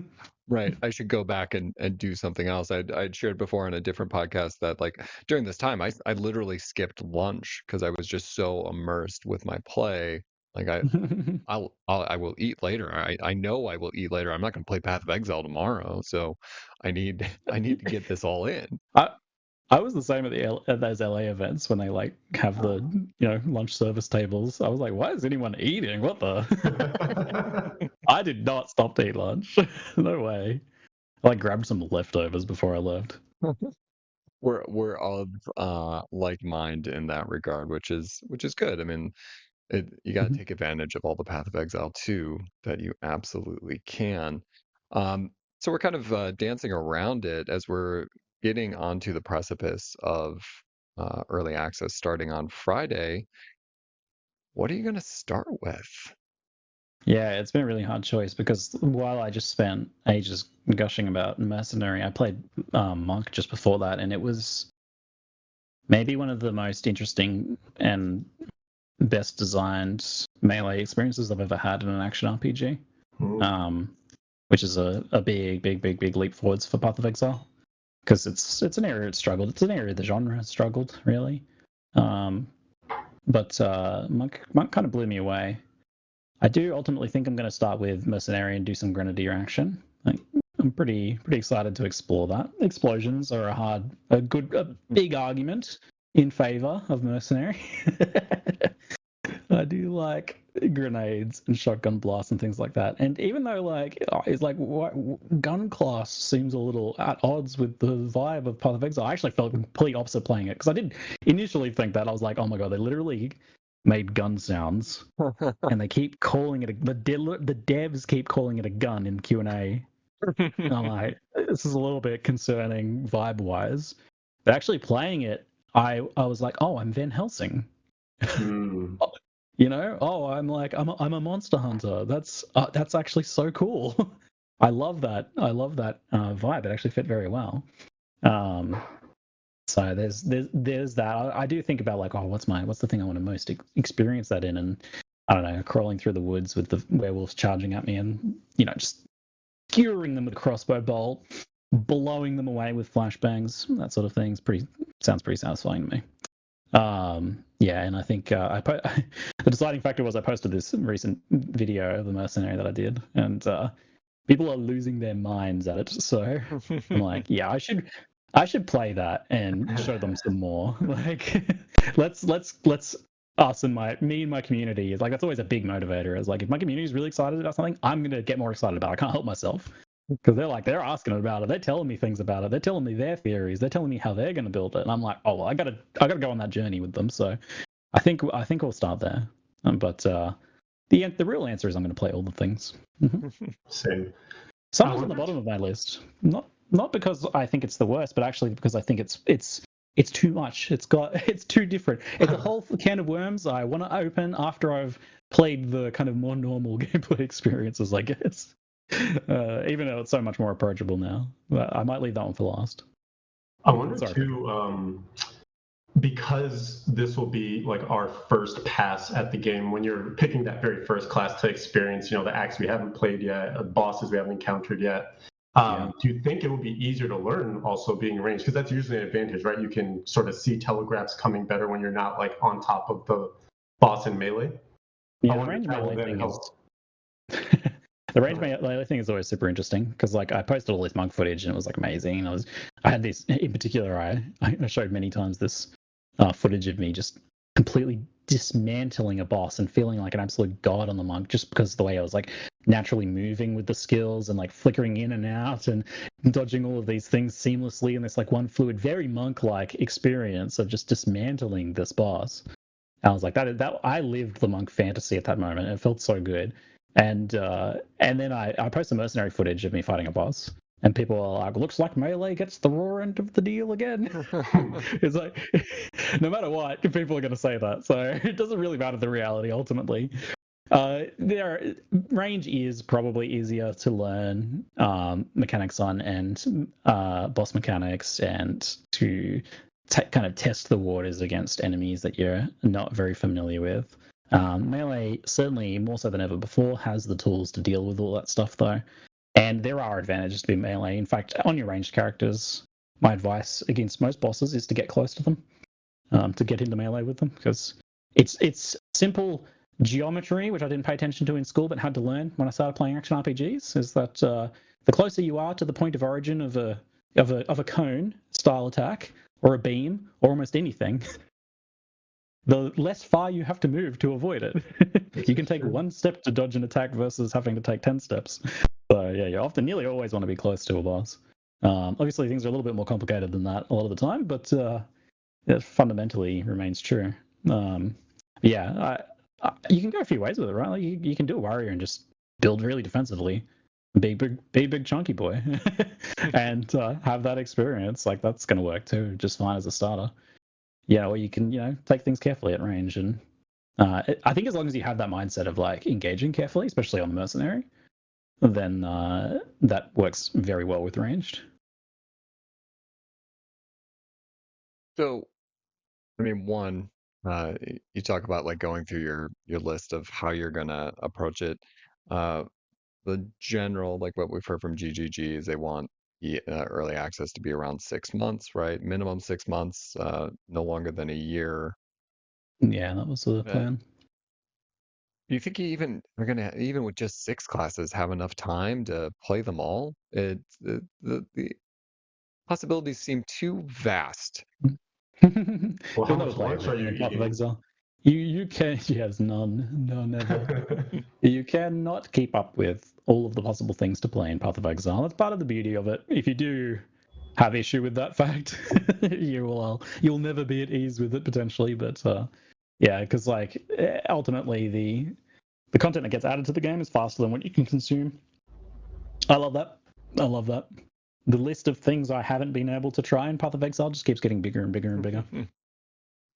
Right. I should go back and do something else. I'd shared before on a different podcast that like during this time I literally skipped lunch because I was just so immersed with my play. Like I will eat later. I know I will eat later. I'm not going to play Path of Exile tomorrow, so I need to get this all in. I was the same at those LA events when they like have the lunch service tables. I was like, why is anyone eating? What the? I did not stop to eat lunch. No way. I like grabbed some leftovers before I left. We're of like mind in that regard, which is good. I mean, you got to take advantage of all the Path of Exile too that you absolutely can. So we're kind of dancing around it as we're getting onto the precipice of early access starting on Friday. What are you going to start with? Yeah, it's been a really hard choice because while I just spent ages gushing about Mercenary, I played Monk just before that, and it was maybe one of the most interesting and best designed melee experiences I've ever had in an action RPG, which is a big leap forwards for Path of Exile, because it's an area it struggled. It's an area the genre has struggled really, but Monk kind of blew me away. I do ultimately think I'm going to start with Mercenary and do some Grenadier action. I'm pretty excited to explore that. Explosions are a big argument in favor of Mercenary. I do like grenades and shotgun blasts and things like that. And even though it's like gun class seems a little at odds with the vibe of Path of Exile, I actually felt complete opposite playing it, because I did initially think that. I was like, oh my god, they literally made gun sounds, and they keep calling it the devs keep calling it a gun in Q&A. I'm like, this is a little bit concerning vibe-wise. But actually playing it, I was like, oh, I'm Van Helsing. You know, oh, I'm a monster hunter. That's actually so cool. I love that. Vibe. It actually fit very well. So there's that. I do think about like, oh, what's the thing I want to most experience that in, and I don't know, crawling through the woods with the werewolves charging at me, and just skewering them with a crossbow bolt, blowing them away with flashbangs, that sort of thing. Sounds pretty satisfying to me. Yeah, and I think the deciding factor was I posted this recent video of the Mercenary that I did, and people are losing their minds at it. So I'm like, yeah, I should play that and show them some more. Like, let's us and me and my community is like, that's always a big motivator. Is like, if my community is really excited about something, I'm gonna get more excited about it. I can't help myself, because they're asking about it. They're telling me things about it. They're telling me their theories. They're telling me how they're gonna build it, and I'm like, oh well, I gotta go on that journey with them. So I think we'll start there. But the real answer is I'm gonna play all the things. Same. Something's on the bottom of my list. Not because I think it's the worst, but actually because I think it's too much. It's too different. It's a whole can of worms I want to open after I've played the kind of more normal gameplay experiences, I guess. Even though it's so much more approachable now. But I might leave that one for last. I wonder too, because this will be like our first pass at the game, when you're picking that very first class to experience, the acts we haven't played yet, bosses we haven't encountered yet. Do you think it will be easier to learn also being ranged? Because that's usually an advantage, right? You can sort of see telegraphs coming better when you're not like on top of the boss in melee. Yeah, the range melee thing is... The range melee thing is always super interesting, because like I posted all this monk footage and it was like amazing. And I had this in particular. I showed many times this footage of me just completely dismantling a boss and feeling like an absolute god on the monk, just because of the way I was like naturally moving with the skills and like flickering in and out and dodging all of these things seamlessly in this like one fluid, very monk-like experience of just dismantling this boss. And I was like, that I lived the monk fantasy at that moment. It felt so good. And then I posted mercenary footage of me fighting a boss, and people are like, looks like melee gets the raw end of the deal again. It's like, no matter what, people are going to say that. So it doesn't really matter the reality ultimately. Range is probably easier to learn mechanics on, and boss mechanics, and to kind of test the waters against enemies that you're not very familiar with. Melee, certainly more so than ever before, has the tools to deal with all that stuff though. And there are advantages to be melee. In fact, on your ranged characters, my advice against most bosses is to get close to them, to get into melee with them, because it's simple geometry, which I didn't pay attention to in school but had to learn when I started playing action RPGs, is that the closer you are to the point of origin of a cone style attack or a beam or almost anything, the less far you have to move to avoid it. You can take one step to dodge an attack versus having to take 10 steps. So yeah, you nearly always want to be close to a boss. Obviously, things are a little bit more complicated than that a lot of the time, but it fundamentally remains true. Yeah, you can go a few ways with it, right? Like you can do a warrior and just build really defensively, be big chunky boy, and have that experience. Like that's going to work too, just fine as a starter. Yeah, or you can take things carefully at range, and I think as long as you have that mindset of like engaging carefully, especially on the mercenary, then that works very well with ranged. So, I mean, one, you talk about like going through your list of how you're gonna approach it. The general, like what we've heard from GGG, is they want early access to be around 6 months, right? Minimum 6 months, no longer than a year. Yeah, that was the plan. Do you think you are gonna, even with just 6 classes, have enough time to play them all? The possibilities seem too vast. Well, how much lunch are you eating? Exile. You can, yes, none, never. You cannot keep up with all of the possible things to play in Path of Exile. That's part of the beauty of it. If you do have issue with that fact, you'll never be at ease with it potentially. But Yeah, because like ultimately the content that gets added to the game is faster than what you can consume. I love that. I love that. The list of things I haven't been able to try in Path of Exile just keeps getting bigger and bigger and bigger.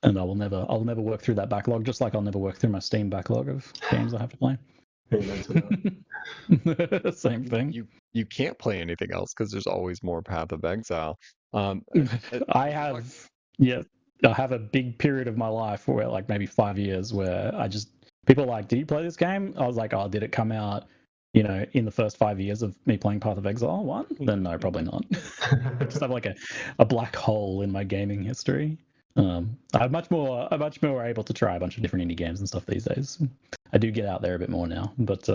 And I'll never work through that backlog, just like I'll never work through my Steam backlog of games I have to play. Same thing. You can't play anything else because there's always more Path of Exile. I have a big period of my life where like maybe 5 years where people are like, did you play this game? I was like, oh, did it come out, in the first 5 years of me playing Path of Exile 1? Then no, probably not. I just have like a black hole in my gaming history. I'm much more able to try a bunch of different indie games and stuff these days. I do get out there a bit more now, but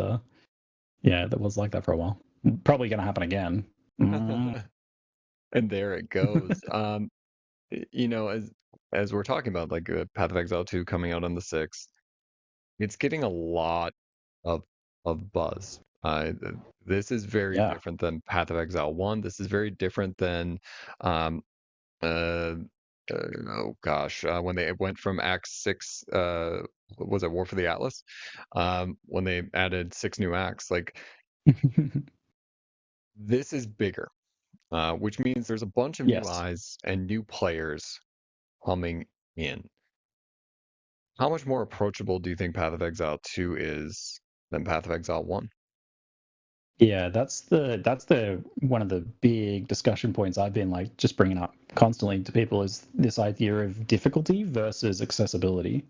yeah, that was like that for a while. Probably going to happen again. And there it goes. As we're talking about like Path of Exile 2 coming out on the 6th, it's getting a lot of buzz. This is very different than Path of Exile 1. This is very different than oh gosh, when they went from Act 6, was it War for the Atlas? When they added 6 new acts, like this is bigger, which means there's a bunch of new eyes and new players coming in. How much more approachable do you think Path of Exile 2 is than Path of Exile 1? Yeah, that's the one of the big discussion points I've been like just bringing up constantly to people is this idea of difficulty versus accessibility.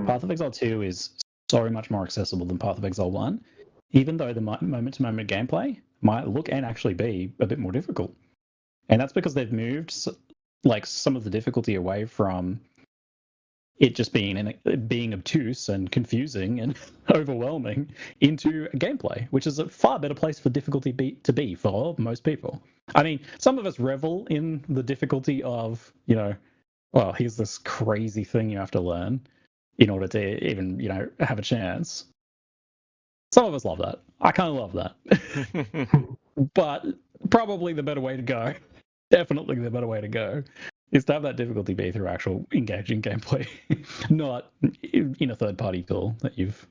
Path of Exile 2 is so much more accessible than Path of Exile 1, even though the moment-to-moment gameplay might look and actually be a bit more difficult. And that's because they've moved like some of the difficulty away from it just being obtuse and confusing and overwhelming into gameplay, which is a far better place for difficulty to be for most people. I mean, some of us revel in the difficulty of, well, here's this crazy thing you have to learn in order to even, have a chance. Some of us love that. I kind of love that. But probably the better way to go, definitely the better way to go, is to have that difficulty be through actual engaging gameplay, not in a third-party tool that you've,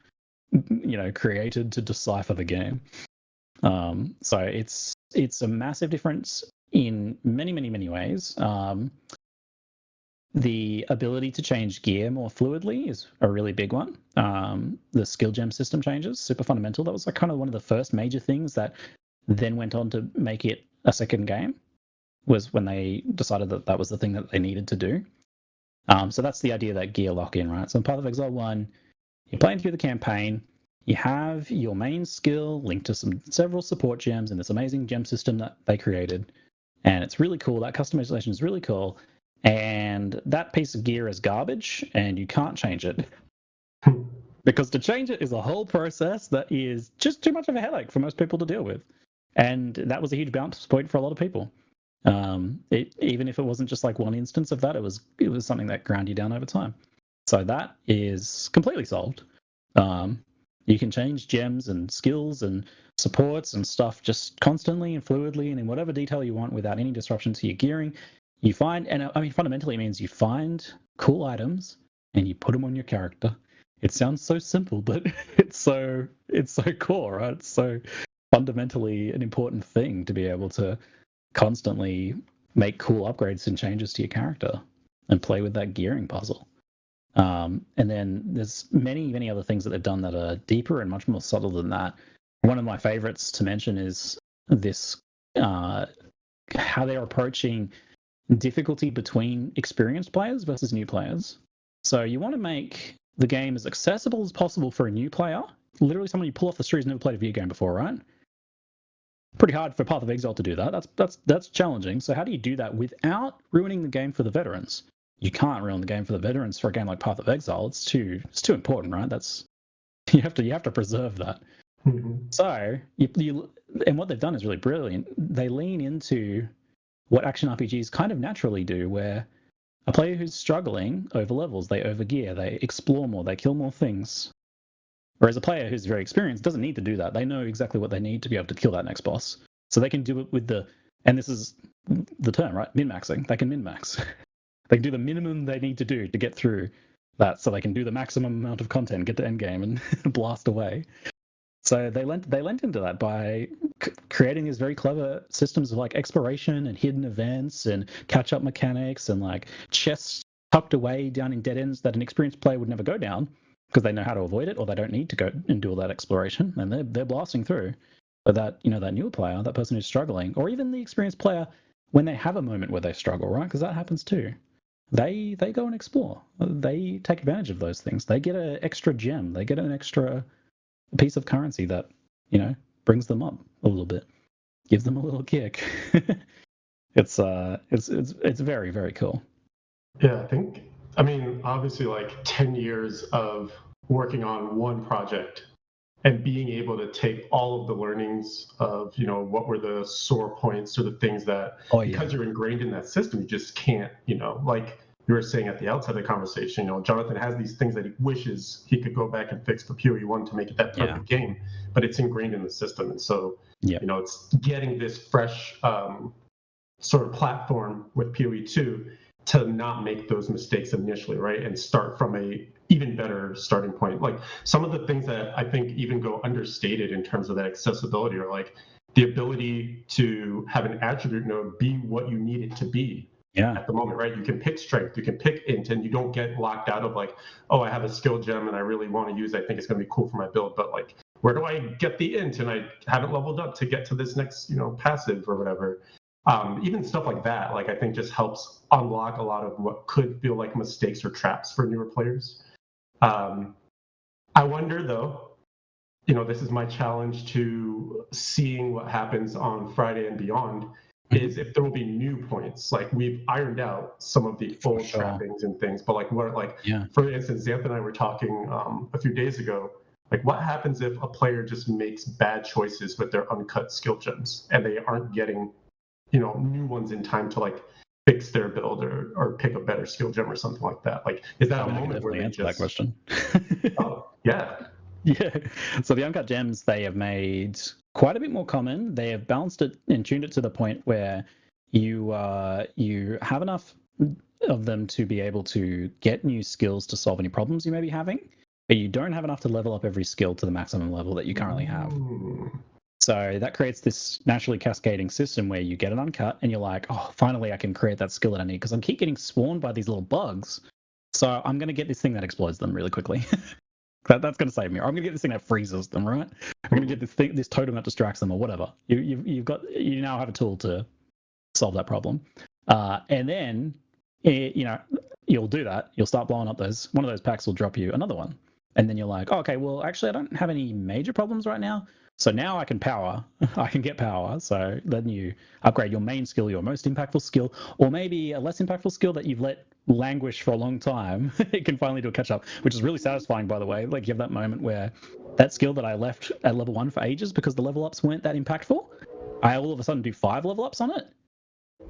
created to decipher the game. So it's a massive difference in many, many, many ways. The ability to change gear more fluidly is a really big one. The skill gem system changes, super fundamental. That was like kind of one of the first major things that then went on to make it a second game, was when they decided that that was the thing that they needed to do. So that's the idea of that gear lock-in, right? So in Path of Exile 1, you're playing through the campaign, you have your main skill linked to several support gems in this amazing gem system that they created. And it's really cool. That customization is really cool. And that piece of gear is garbage, and you can't change it. Because to change it is a whole process that is just too much of a headache for most people to deal with. And that was a huge bounce point for a lot of people. Even if it wasn't just like one instance of that, it was something that ground you down over time. So that is completely solved. You can change gems and skills and supports and stuff just constantly and fluidly and in whatever detail you want without any disruption to your gearing. You find, and I mean, fundamentally it means you find cool items and you put them on your character. It sounds so simple, but it's so core, right? It's so fundamentally an important thing to be able to constantly make cool upgrades and changes to your character and play with that gearing puzzle. And then there's many, many other things that they've done that are deeper and much more subtle than that. One of my favorites to mention is this, how they're approaching difficulty between experienced players versus new players. So you want to make the game as accessible as possible for a new player, literally someone you pull off the street who's never played a video game before, right? Pretty hard for Path of Exile to do that. That's challenging. So how do you do that without ruining the game for the veterans? You can't ruin the game for the veterans for a game like Path of Exile. It's too important, right? You have to preserve that. Mm-hmm. So and what they've done is really brilliant. They lean into what action RPGs kind of naturally do, where a player who's struggling overlevels, they overgear, they explore more, they kill more things. Whereas a player who's very experienced doesn't need to do that. They know exactly what they need to be able to kill that next boss. So they can do it with and this is the term, right? Min-maxing. They can min-max. They can do the minimum they need to do to get through that so they can do the maximum amount of content, get to end game, and blast away. So they lent into that by creating these very clever systems of like exploration and hidden events and catch up mechanics and like chests tucked away down in dead ends that an experienced player would never go down because they know how to avoid it, or they don't need to go and do all that exploration, and they're blasting through. But that that newer player, that person who's struggling, or even the experienced player, when they have a moment where they struggle, right? Because that happens too. They go and explore. They take advantage of those things. They get an extra gem. They get an extra piece of currency that brings them up a little bit, gives them a little kick. It's very, very cool. Yeah, I mean, obviously, like 10 years of working on one project and being able to take all of the learnings of what were the sore points or the things that because you're ingrained in that system, you just can't, like you were saying at the outset of the conversation, Jonathan has these things that he wishes he could go back and fix for PoE1 to make it that perfect game, but it's ingrained in the system. And so, it's getting this fresh sort of platform with PoE2 to not make those mistakes initially, right? And start from a even better starting point. Like some of the things that I think even go understated in terms of that accessibility are like the ability to have an attribute node be what you need it to be. At the moment, right? You can pick strength, you can pick int, and you don't get locked out of like, oh, I have a skill gem and I really want to use it. I think it's going to be cool for my build, but like, where do I get the int? And I haven't leveled up to get to this next, passive or whatever. Even stuff like that, like I think just helps unlock a lot of what could feel like mistakes or traps for newer players. I wonder though, this is my challenge to seeing what happens on Friday and beyond, is if there will be new points. Like we've ironed out some of the old trappings and things, but like for instance, Xanth and I were talking a few days ago, like what happens if a player just makes bad choices with their uncut skill gems and they aren't getting new ones in time to like fix their build or pick a better skill gem or something like that. Like, is that a moment where they answer that question? Yeah. So the uncut gems they have made quite a bit more common. They have balanced it and tuned it to the point where you have enough of them to be able to get new skills to solve any problems you may be having, but you don't have enough to level up every skill to the maximum level that you currently have. So that creates this naturally cascading system where you get an uncut and you're like, oh, finally I can create that skill that I need because I keep getting spawned by these little bugs. So I'm going to get this thing that explodes them really quickly. That's going to save me. Or I'm going to get this thing that freezes them, right? I'm going to get this totem that distracts them or whatever. You now have a tool to solve that problem. And then, you'll do that. You'll start blowing up one of those packs will drop you another one. And then you're like, oh, okay, well, actually, I don't have any major problems right now. So now I can get power. So then you upgrade your main skill, your most impactful skill, or maybe a less impactful skill that you've let languish for a long time. It can finally do a catch up, which is really satisfying, by the way. Like you have that moment where that skill that I left at level 1 for ages because the level ups weren't that impactful, I all of a sudden do 5 level ups on it.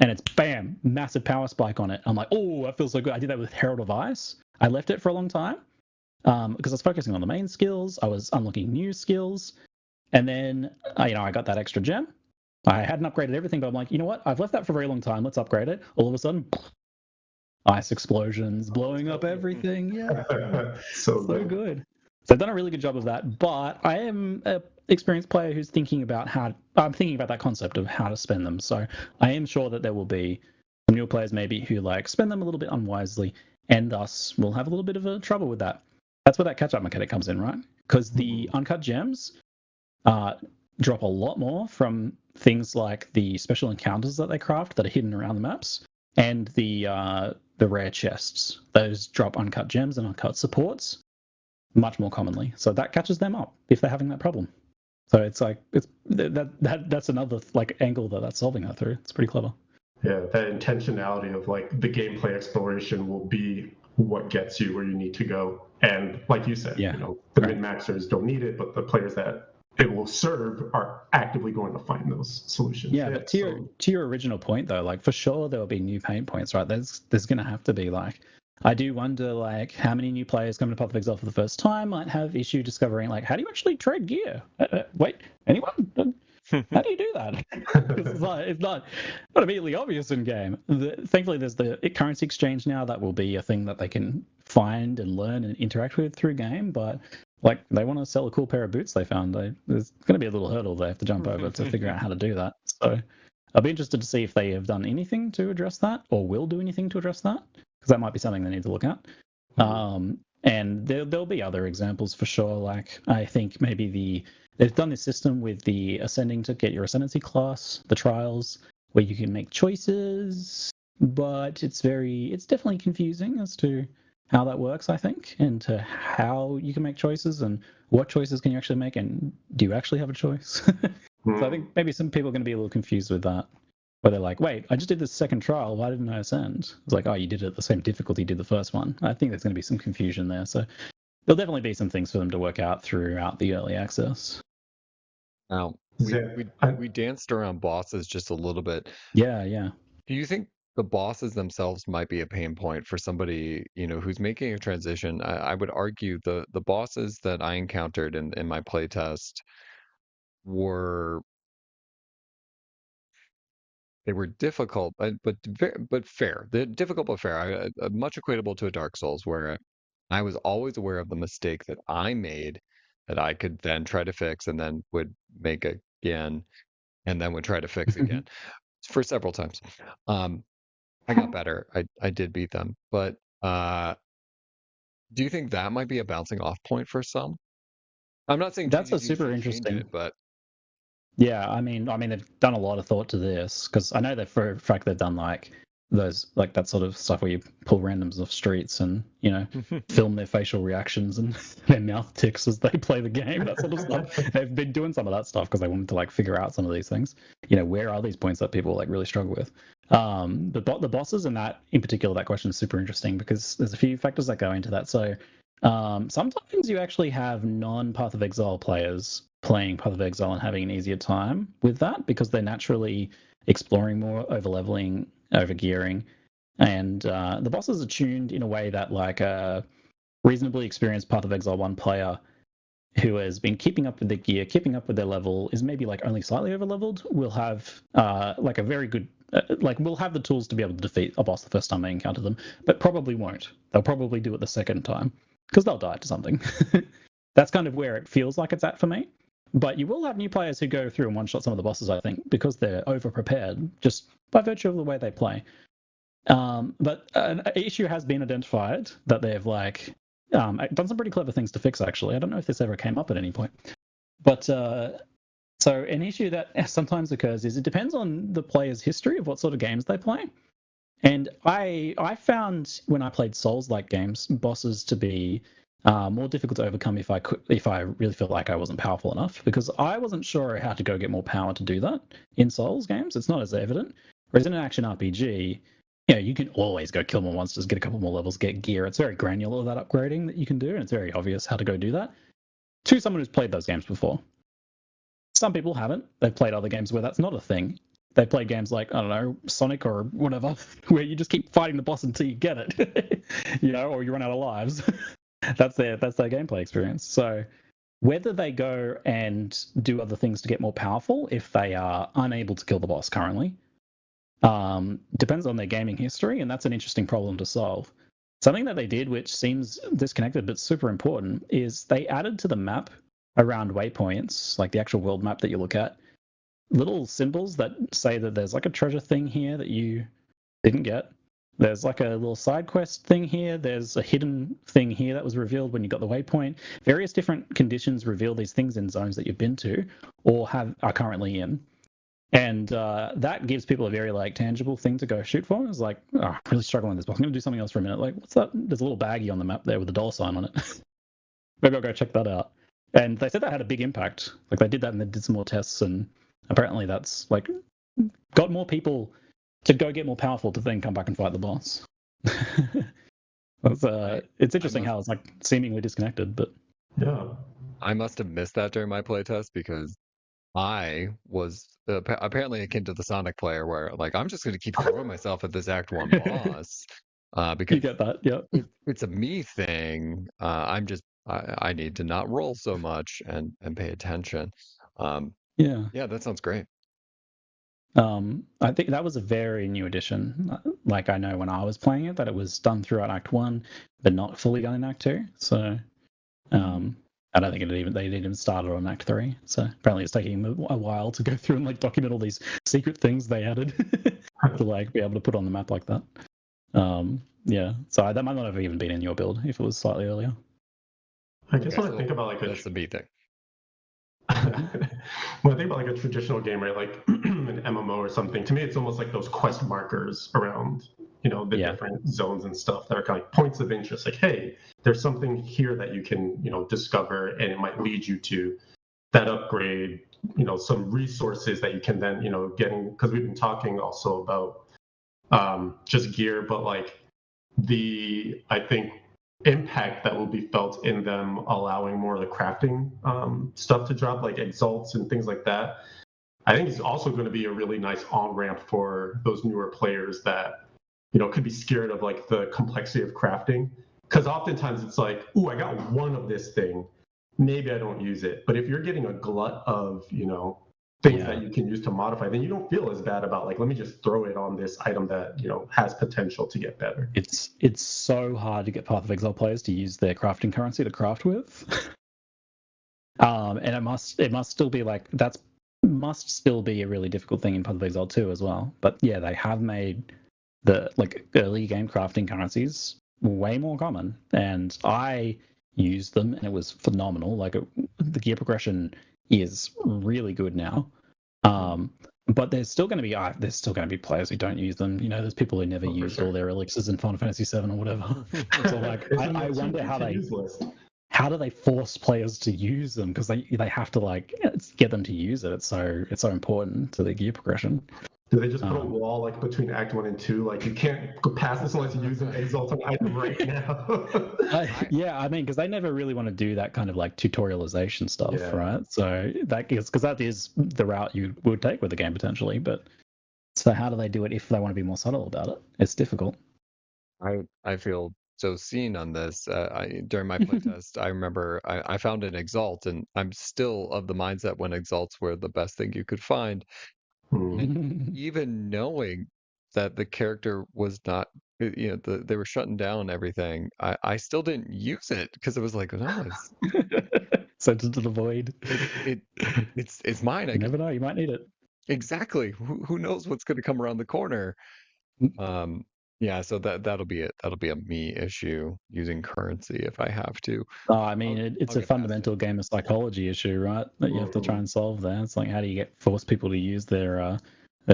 And it's bam, massive power spike on it. I'm like, oh, that feels so good. I did that with Herald of Ice. I left it for a long time because I was focusing on the main skills. I was unlocking new skills. And then, I got that extra gem. I hadn't upgraded everything, but I'm like, you know what? I've left that for a very long time. Let's upgrade it. All of a sudden, ice explosions, blowing up everything. Yeah. So good. So I've done a really good job of that. But I am an experienced player who's thinking about that concept of how to spend them. So I am sure that there will be some newer players maybe who like spend them a little bit unwisely and thus will have a little bit of a trouble with that. That's where that catch-up mechanic comes in, right? Because the uncut gems drop a lot more from things like the special encounters that they craft that are hidden around the maps and the rare chests. Those drop uncut gems and uncut supports much more commonly. So that catches them up if they're having that problem. So it's like that's another like angle that's solving that through. It's pretty clever. Yeah, that intentionality of like the gameplay exploration will be what gets you where you need to go. And like you said, the min-maxers don't need it, but the players that it will serve are actively going to find those solutions. Yeah, but to your original point though, like for sure there will be new pain points, right? There's going to have to be like, I do wonder like how many new players coming to Path of Exile for the first time might have issue discovering like how do you actually trade gear? Wait, anyone? How do you do that? It's not immediately obvious in game. Thankfully, there's the currency exchange now. That will be a thing that they can find and learn and interact with through game. But like, they want to sell a cool pair of boots they found. There's going to be a little hurdle they have to jump over to figure out how to do that. So I'll be interested to see if they have done anything to address that, or will do anything to address that, because that might be something they need to look at. And there'll be other examples for sure. Like, I think maybe they've done this system with the ascending to get your ascendancy class, the trials, where you can make choices, but it's definitely confusing as to how that works, I think, and to how you can make choices and what choices can you actually make, and do you actually have a choice? So I think maybe some people are going to be a little confused with that, where they're like, wait, I just did this second trial, why didn't I ascend? It's like, oh, you did it at the same difficulty you did the first one. I think there's going to be some confusion there. So there'll definitely be some things for them to work out throughout the early access. Now, we danced around bosses just a little bit. Yeah. Do you think the bosses themselves might be a pain point for somebody, who's making a transition? I would argue the bosses that I encountered in my playtest were difficult, but fair. They're difficult but fair. Much equatable to a Dark Souls, where I was always aware of the mistake that I made, that I could then try to fix, and then would make again, and then would try to fix again for several times. I got better. I did beat them, but do you think that might be a bouncing off point for some? I'm not saying that's a GGG super should interesting change it, but yeah, I mean, they've done a lot of thought to this, because I know that for a fact they've done like that sort of stuff where you pull randoms off streets and film their facial reactions and their mouth ticks as they play the game, that sort of stuff. They've been doing some of that stuff because they wanted to like figure out some of these things. Where are these points that people like really struggle with? The bosses, and that in particular, that question is super interesting because there's a few factors that go into that. So sometimes you actually have non-Path of Exile players playing Path of Exile and having an easier time with that because they're naturally exploring more, over leveling, over gearing, and the bosses are tuned in a way that like a reasonably experienced Path of Exile 1 player who has been keeping up with their gear, keeping up with their level, is maybe like only slightly over leveled, will have like a very good will have the tools to be able to defeat a boss the first time they encounter them, but probably won't. They'll probably do it the second time because they'll die to something. That's kind of where it feels like it's at for me. But you will have new players who go through and one-shot some of the bosses, I think, because they're over-prepared, just by virtue of the way they play. But an issue has been identified that they've like done some pretty clever things to fix, actually. I don't know if this ever came up at any point. But so an issue that sometimes occurs is it depends on the player's history of what sort of games they play. And I found when I played Souls-like games, bosses to be more difficult to overcome if I really felt like I wasn't powerful enough, because I wasn't sure how to go get more power to do that in Souls games. It's not as evident. Whereas in an action RPG, you can always go kill more monsters, get a couple more levels, get gear. It's very granular, that upgrading that you can do, and it's very obvious how to go do that to someone who's played those games before. Some people haven't. They've played other games where that's not a thing. They play games like, I don't know, Sonic or whatever, where you just keep fighting the boss until you get it, or you run out of lives. That's their gameplay experience. So whether they go and do other things to get more powerful if they are unable to kill the boss currently depends on their gaming history, and that's an interesting problem to solve. Something that they did, which seems disconnected but super important, is they added to the map around waypoints, like the actual world map that you look at, little symbols that say that there's like a treasure thing here that you didn't get. There's like a little side quest thing here. There's a hidden thing here that was revealed when you got the waypoint. Various different conditions reveal these things in zones that you've been to or are currently in. And that gives people a very like tangible thing to go shoot for. It's like, oh, I'm really struggling with this boss. I'm going to do something else for a minute. Like, what's that? There's a little baggie on the map there with a $sign on it. Maybe I'll go check that out. And they said that had a big impact. Like they did that and they did some more tests, and apparently that's like got more people to go get more powerful to then come back and fight the boss. It's interesting how it's like seemingly disconnected, but yeah, I must have missed that during my playtest because I was apparently akin to the Sonic player where like I'm just going to keep throwing myself at this Act 1 boss because you get that, yeah. It's a me thing. I need to not roll so much and pay attention. Yeah. Yeah, that sounds great. I think that was a very new addition. Like I know when I was playing it that it was done throughout Act 1, but not fully done in Act 2. So I don't think they didn't even start it on Act 3. So apparently it's taking them a while to go through and like document all these secret things they added to like be able to put on the map like that. Yeah, so that might not have even been in your build if it was slightly earlier. I guess when I think about that's the B thing. when I think about like a traditional game, right, like an MMO or something, to me it's almost like those quest markers around, the different zones and stuff that are kind of like points of interest. Like, hey, there's something here that you can, discover, and it might lead you to that upgrade. Some resources that you can then, getting, because we've been talking also about just gear, but like I think impact that will be felt in them allowing more of the crafting stuff to drop, like exalts and things like that. I think it's also going to be a really nice on-ramp for those newer players that could be scared of like the complexity of crafting, because oftentimes it's like, ooh, I got one of this thing, maybe I don't use it. But if you're getting a glut of things that you can use to modify, then you don't feel as bad about like, let me just throw it on this item that has potential to get better. It's so hard to get Path of Exile players to use their crafting currency to craft with. And it must still be like must still be a really difficult thing in Path of Exile 2 as well. But yeah, they have made the like early game crafting currencies way more common, and I used them and it was phenomenal. Like the gear progression is really good now. But there's still going to be players who don't use them. There's people who never used all their elixirs in Final Fantasy 7 or whatever. So like, I wonder how do they force players to use them, because they have to like get them to use it. It's so important to the gear progression. Do they just put a wall like between Act 1 and 2? Like, you can't go past this unless you use an exalt item right now. Yeah, I mean, because they never really want to do that kind of like tutorialization stuff, right? So because that is the route you would take with the game potentially. But so how do they do it if they want to be more subtle about it? It's difficult. I feel so seen on this. During my playtest, I remember I found an exalt, and I'm still of the mindset when exalts were the best thing you could find. And even knowing that the character was not, they were shutting down everything, I still didn't use it because it was like, no, sent into the void. It's mine. You never know, you might need it. Exactly. Who knows what's going to come around the corner? Yeah, so that'll be it. That'll be a me issue using currency if I have to. I mean, it's a fundamental game of psychology issue, right? That you have to try and solve there. It's like, how do you force people to use their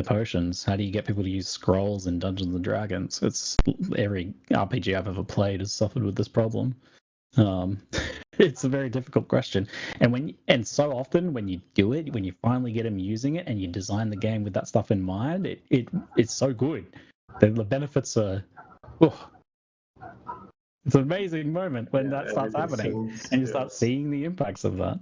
potions? How do you get people to use scrolls in Dungeons and Dragons? It's every RPG I've ever played has suffered with this problem. It's a very difficult question, and so often when you do it, when you finally get them using it, and you design the game with that stuff in mind, it's so good. The benefits are, it's an amazing moment when that starts happening, and you start seeing the impacts of that.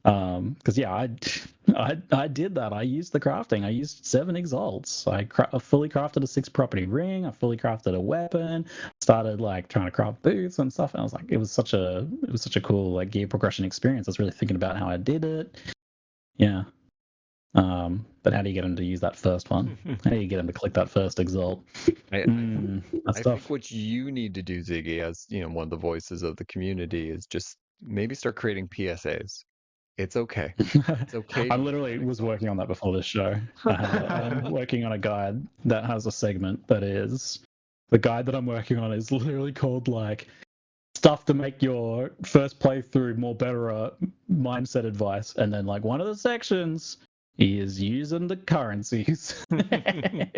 Because I did that. I used the crafting. I used 7 exalts. I fully crafted a 6 property ring. I fully crafted a weapon. Started like trying to craft boots and stuff. And I was like, it was such a cool like gear progression experience. I was really thinking about how I did it. Yeah. But how do you get them to use that first one? How do you get them to click that first exalt? I think what you need to do, Ziggy, as one of the voices of the community, is just maybe start creating PSAs. It's okay. It's okay. I literally was working on that before this show. I'm working on a guide that has a segment that is, the guide that I'm working on is literally called like stuff to make your first playthrough more better mindset advice, and then like one of the sections is using the currencies and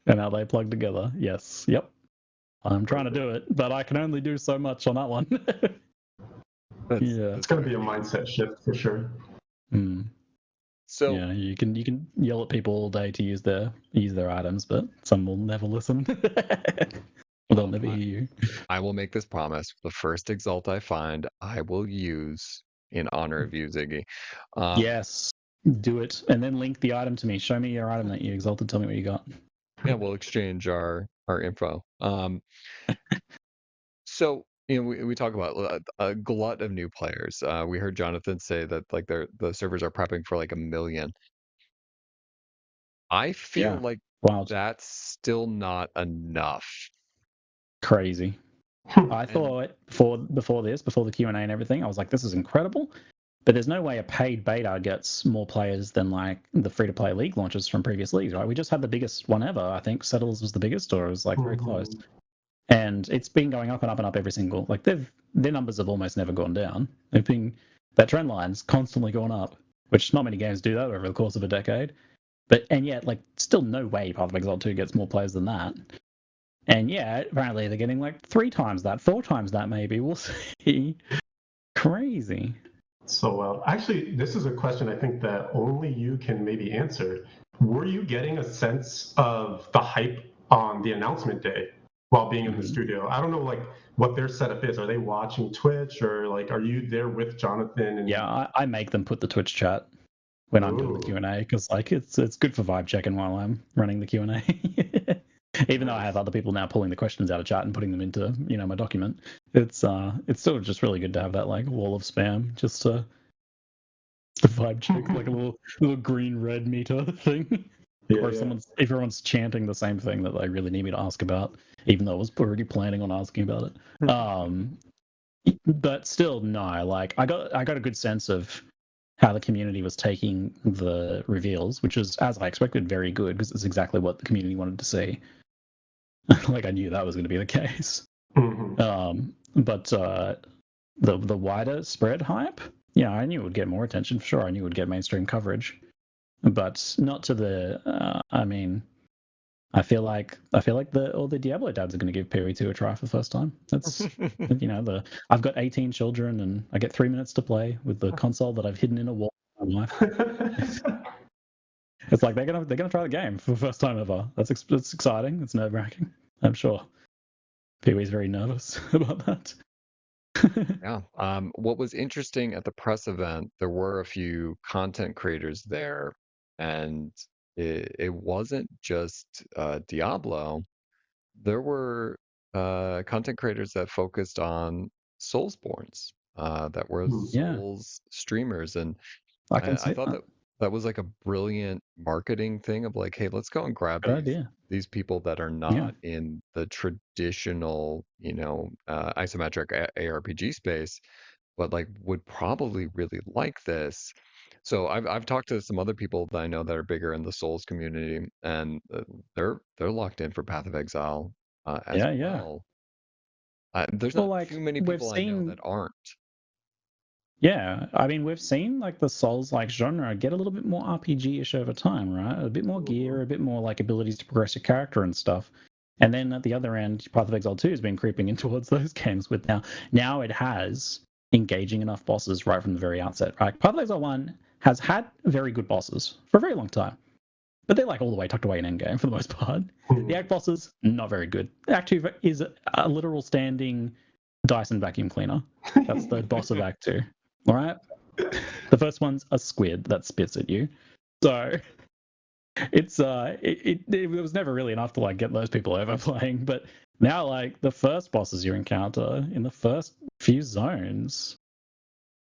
how they plug together. Yes, yep. I'm trying to do it, but I can only do so much on that one. It's going to be a mindset shift for sure. So yeah, you can yell at people all day to use their items, but some will never listen. They'll never hear you. I will make this promise: the first exalt I find, I will use in honor of you, Ziggy. Yes, do it, and then link the item to me. Show me your item that you exalted. Tell me what you got. Yeah, we'll exchange our info. So we talk about a glut of new players. We heard Jonathan say that like the servers are prepping for like 1 million. I feel Yeah. like Wild. that's still not enough. Crazy. I And thought before the Q&A and everything, I was like, this is incredible. But there's no way a paid beta gets more players than like the free-to-play league launches from previous leagues, right? We just had the biggest one ever. I think Settlers was the biggest, or it was like very close. And it's been going up and up and up every single. Like their numbers have almost never gone down. That trend line's constantly gone up, which not many games do that over the course of a decade. And yet, like, still no way Path of Exile 2 gets more players than that. And yeah, apparently they're getting like 3 times that, 4 times that, maybe. We'll see. Crazy. So, actually, this is a question I think that only you can maybe answer. Were you getting a sense of the hype on the announcement day while being in the studio? I don't know, like, what their setup is. Are they watching Twitch, or like, are you there with Jonathan? And... Yeah, I make them put the Twitch chat when I'm doing the Q&A because like it's good for vibe checking while I'm running the Q&A. Even though I have other people now pulling the questions out of chat and putting them into my document, it's still just really good to have that like wall of spam just to vibe check, like a little green red meter thing. Or if everyone's chanting the same thing that they really need me to ask about, even though I was already planning on asking about it. But still, no. Like I got a good sense of how the community was taking the reveals, which was, as I expected, very good because it's exactly what the community wanted to see. Like I knew that was going to be the case. But the wider spread hype, yeah, I knew it would get more attention for sure. I knew it would get mainstream coverage, but not to the. I mean, I feel like all the Diablo dads are going to give PoE2 a try for the first time. That's I've got 18 children and I get 3 minutes to play with the console that I've hidden in a wall. It's like they're gonna try the game for the first time ever. That's exciting. It's nerve-wracking. I'm sure PoE's very nervous about that. Yeah. What was interesting at the press event, there were a few content creators there, and it wasn't just Diablo. There were content creators that focused on Soulsborns, that were Souls streamers, and I thought that was like a brilliant marketing thing of like, hey, let's go and grab these people that are not in the traditional, isometric ARPG space, but like would probably really like this. So I've talked to some other people that I know that are bigger in the Souls community, and they're locked in for Path of Exile as well. There's not like, too many people I know that aren't. Yeah, I mean, we've seen like the Souls-like genre get a little bit more RPG-ish over time, right? A bit more gear, a bit more like abilities to progress your character and stuff. And then at the other end, Path of Exile 2 has been creeping in towards those games with now it has engaging enough bosses right from the very outset, right? Path of Exile 1 has had very good bosses for a very long time, but they're like all the way tucked away in endgame for the most part. The Act bosses, not very good. Act 2 is a literal standing Dyson vacuum cleaner. That's the boss of Act 2. All right. The first one's a squid that spits at you. So it's it was never really enough to like get those people over playing. But now like the first bosses you encounter in the first few zones,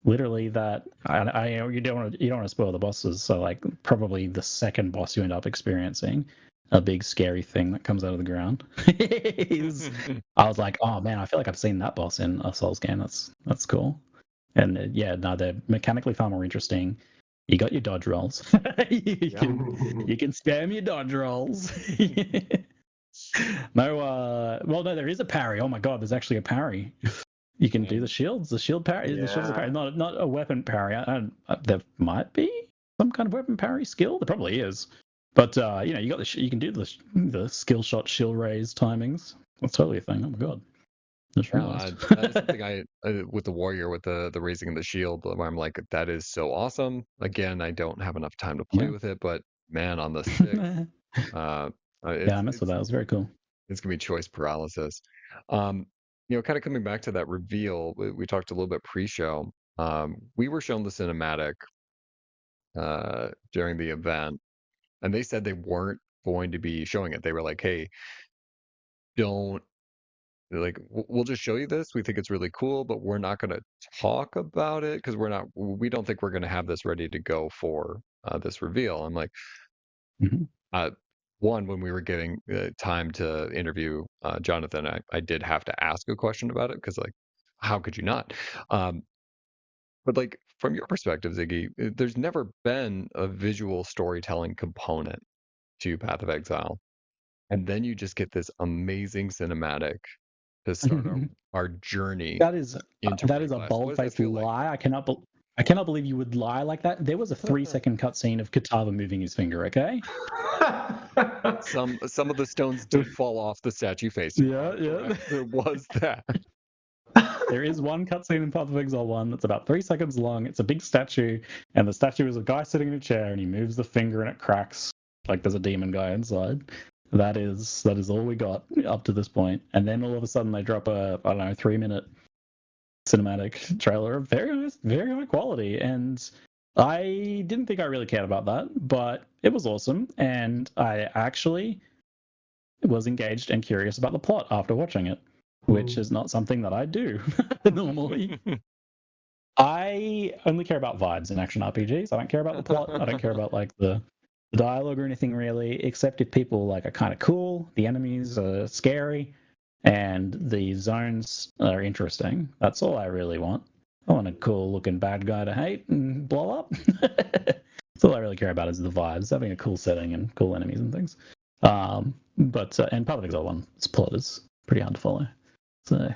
literally that you don't want to spoil the bosses. So like probably the second boss you end up experiencing, a big scary thing that comes out of the ground. I was like, oh man, I feel like I've seen that boss in a Souls game. That's cool. And they're mechanically far more interesting. You got your dodge rolls. you can spam your dodge rolls. No, there is a parry. Oh my god, there's actually a parry. You can do the shields. The shield parry. The shield's a parry, not a weapon parry. There might be some kind of weapon parry skill. There probably is. But you got you can do the skill shot shield raise timings. That's totally a thing. Oh my god. That is something I with the warrior with the raising of the shield, where I'm like, that is so awesome. Again, I don't have enough time to play with it, but man, on the stick, I messed with that. It was very cool. It's gonna be choice paralysis. Kind of coming back to that reveal, we talked a little bit pre-show. We were shown the cinematic during the event, and they said they weren't going to be showing it. They were like, hey, don't like, we'll just show you this. We think it's really cool, but we're not going to talk about it because we don't think we're going to have this ready to go for this reveal. I'm like, Mhm. one, when we were getting time to interview Jonathan, I did have to ask a question about it because, like, how could you not? Um, but like from your perspective, Ziggy, there's never been a visual storytelling component to Path of Exile, and then you just get this amazing cinematic to start our journey That is into that is a WraeCast. What does that bold-faced feel like? lie. I cannot believe you would lie like that. There was a 3-second cutscene of Katava moving his finger. Okay. Some of the stones did fall off the statue face. You Yeah, are yeah. correct. There was that. There is one cutscene in Path of Exile 1 that's about 3 seconds long. It's a big statue, and the statue is a guy sitting in a chair, and he moves the finger and it cracks like there's a demon guy inside. That is all we got up to this point. And then all of a sudden they drop a, I don't know, 3-minute cinematic trailer of very high quality. And I didn't think I really cared about that, but it was awesome. And I actually was engaged and curious about the plot after watching it, which is not something that I do normally. I only care about vibes in action RPGs. I don't care about the plot. I don't care about like the dialogue or anything really, except if people like are kind of cool, the enemies are scary, and the zones are interesting. That's all I really want. I want a cool looking bad guy to hate and blow up. That's all I really care about is the vibes, having a cool setting and cool enemies and things. But and Path of Exile 1's plot is pretty hard to follow. So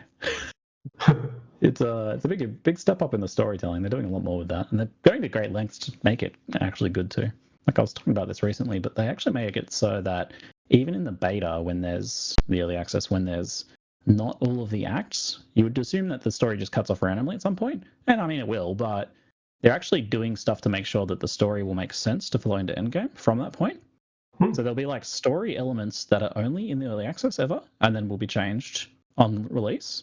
it's a big step up in the storytelling. They're doing a lot more with that, and they're going to great lengths to make it actually good too. Like I was talking about this recently, but they actually make it so that even in the beta, when there's the early access, when there's not all of the acts, you would assume that the story just cuts off randomly at some point. And I mean, it will, but they're actually doing stuff to make sure that the story will make sense to flow into endgame from that point. So there'll be like story elements that are only in the early access ever, and then will be changed on release.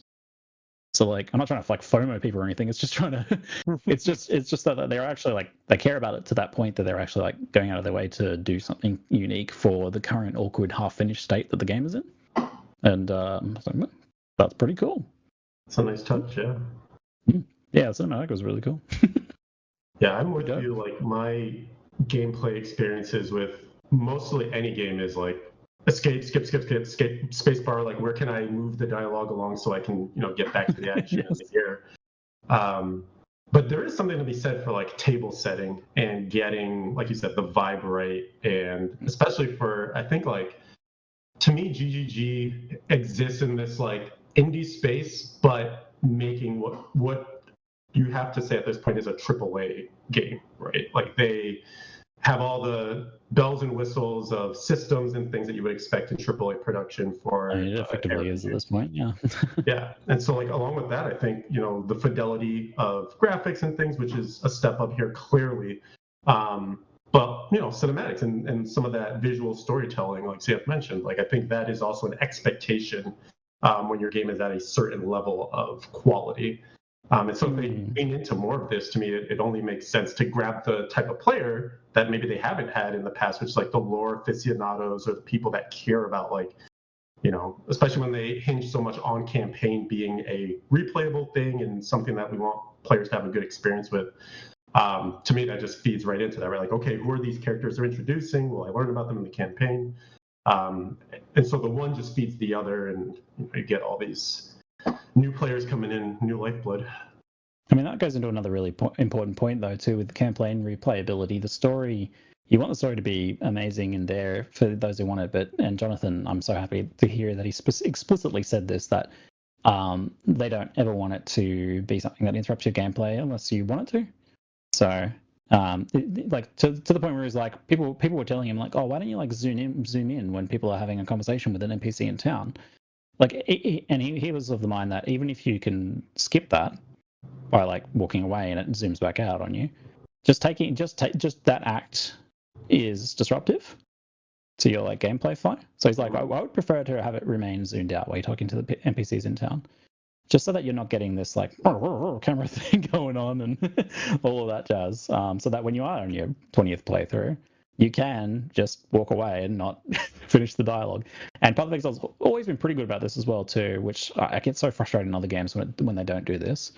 So like, I'm not trying to like FOMO people or anything. It's just trying to, it's just that they're actually like, they care about it to that point that they're actually like going out of their way to do something unique for the current awkward half-finished state that the game is in. And so that's pretty cool. It's a nice touch, yeah. Yeah, cinematic was really cool. Yeah, I'm with you. Like my gameplay experiences with mostly any game is like escape, skip, space bar. Like where can I move the dialogue along so I can get back to the action in the gear. But there is something to be said for like table setting and getting, like you said, the vibe right, and especially for I think like to me GGG exists in this like indie space, but making what you have to say at this point is a AAA game, right? Like they have all the bells and whistles of systems and things that you would expect in AAA production for. It effectively is at this point, yeah. Yeah, and so like along with that, I think the fidelity of graphics and things, which is a step up here clearly. But cinematics and some of that visual storytelling, like Xanth mentioned, like I think that is also an expectation when your game is at a certain level of quality. And so if they lean into more of this, to me, it only makes sense to grab the type of player that maybe they haven't had in the past, which is like the lore aficionados or the people that care about like, especially when they hinge so much on campaign being a replayable thing and something that we want players to have a good experience with. To me, that just feeds right into that, right? Like, okay, who are these characters they're introducing? Will I learn about them in the campaign? And so the one just feeds the other, and you get all these new players coming in, new lifeblood. I mean, that goes into another really important point, though, too, with the campaign replayability. The story, you want the story to be amazing in there for those who want it. And Jonathan, I'm so happy to hear that he explicitly said this, that they don't ever want it to be something that interrupts your gameplay unless you want it to. So, like to the point where he's like, people were telling him like, oh, why don't you like zoom in when people are having a conversation with an NPC in town? Like, and he was of the mind that even if you can skip that by like walking away and it zooms back out on you, just that act is disruptive to your like gameplay flow. So he's like, I would prefer to have it remain zoomed out while you're talking to the NPCs in town, just so that you're not getting this like camera thing going on and all of that jazz. So that when you are on your 20th playthrough, you can just walk away and not finish the dialogue. And Path of Exile's always been pretty good about this as well too, which I get so frustrated in other games when they don't do this,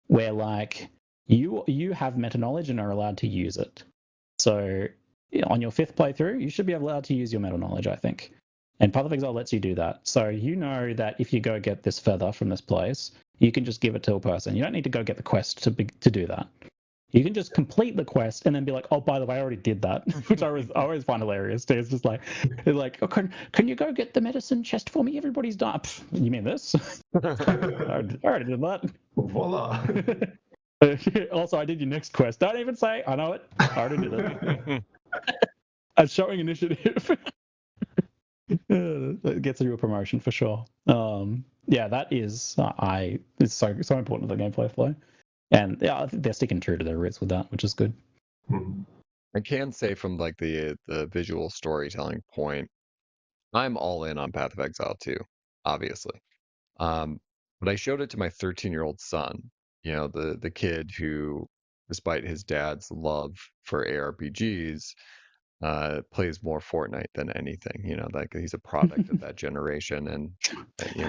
where like you have meta knowledge and are allowed to use it. So on your 5th playthrough, you should be allowed to use your meta knowledge, I think. And Path of Exile lets you do that. So you know that if you go get this feather from this place, you can just give it to a person. You don't need to go get the quest to do that. You can just complete the quest and then be like, oh, by the way, I already did that, which I always find hilarious too. It's just like, oh, can you go get the medicine chest for me? Everybody's done. You mean this? I already did that. Voila. Also, I did your next quest. Don't even say, I know it. I already did it. I'm showing initiative. It gets you a promotion for sure. Yeah, that is it's so important to the gameplay flow. And yeah, I think they're sticking true to their roots with that, which is good. I can say from like the visual storytelling point, I'm all in on Path of Exile too, obviously. But I showed it to my 13-year-old son, the kid who, despite his dad's love for ARPGs, plays more Fortnite than anything. Like he's a product of that generation, and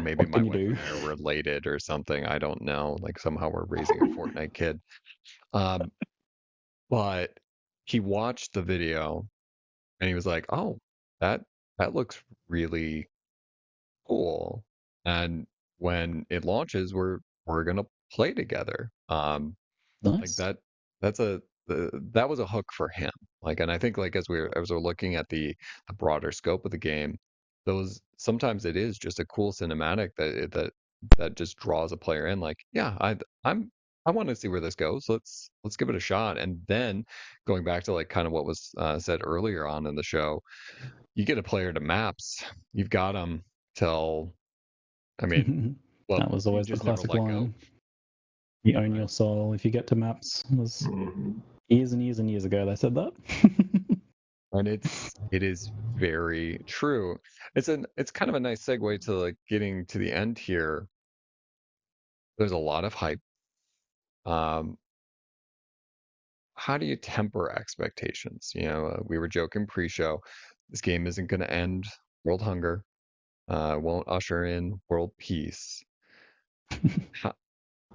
maybe my wife and I are related or something. I don't know. Like somehow we're raising a Fortnite kid. But he watched the video and he was like, "Oh, that looks really cool." And when it launches, we're gonna play together. Like Nice. that was a hook for him. Like, and I think like as we're looking at the broader scope of the game, those sometimes it is just a cool cinematic that just draws a player in. Like, yeah, I want to see where this goes. Let's give it a shot. And then going back to like kind of what was said earlier on in the show, you get a player to maps. You've got them till, I mean, well, that was always the classic line. You own your soul if you get to maps. It was years and years and years ago they said that. And it is very true. It's kind of a nice segue to like getting to the end here. There's a lot of hype. How do you temper expectations? We were joking pre-show. This game isn't going to end world hunger. Won't usher in world peace.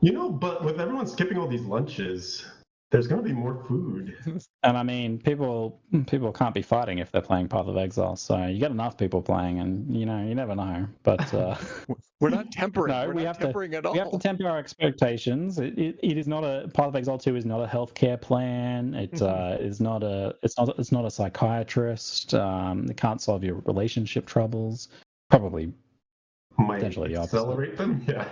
But with everyone skipping all these lunches, there's going to be more food. And I mean, people can't be fighting if they're playing Path of Exile. So you get enough people playing, and you never know. But we're not tempering. No, we're not tempering at all. We have to temper our expectations. It is not a Path of Exile 2 is not a healthcare plan. It is not it's not a psychiatrist. It can't solve your relationship troubles. Probably might potentially the accelerate them. Yeah.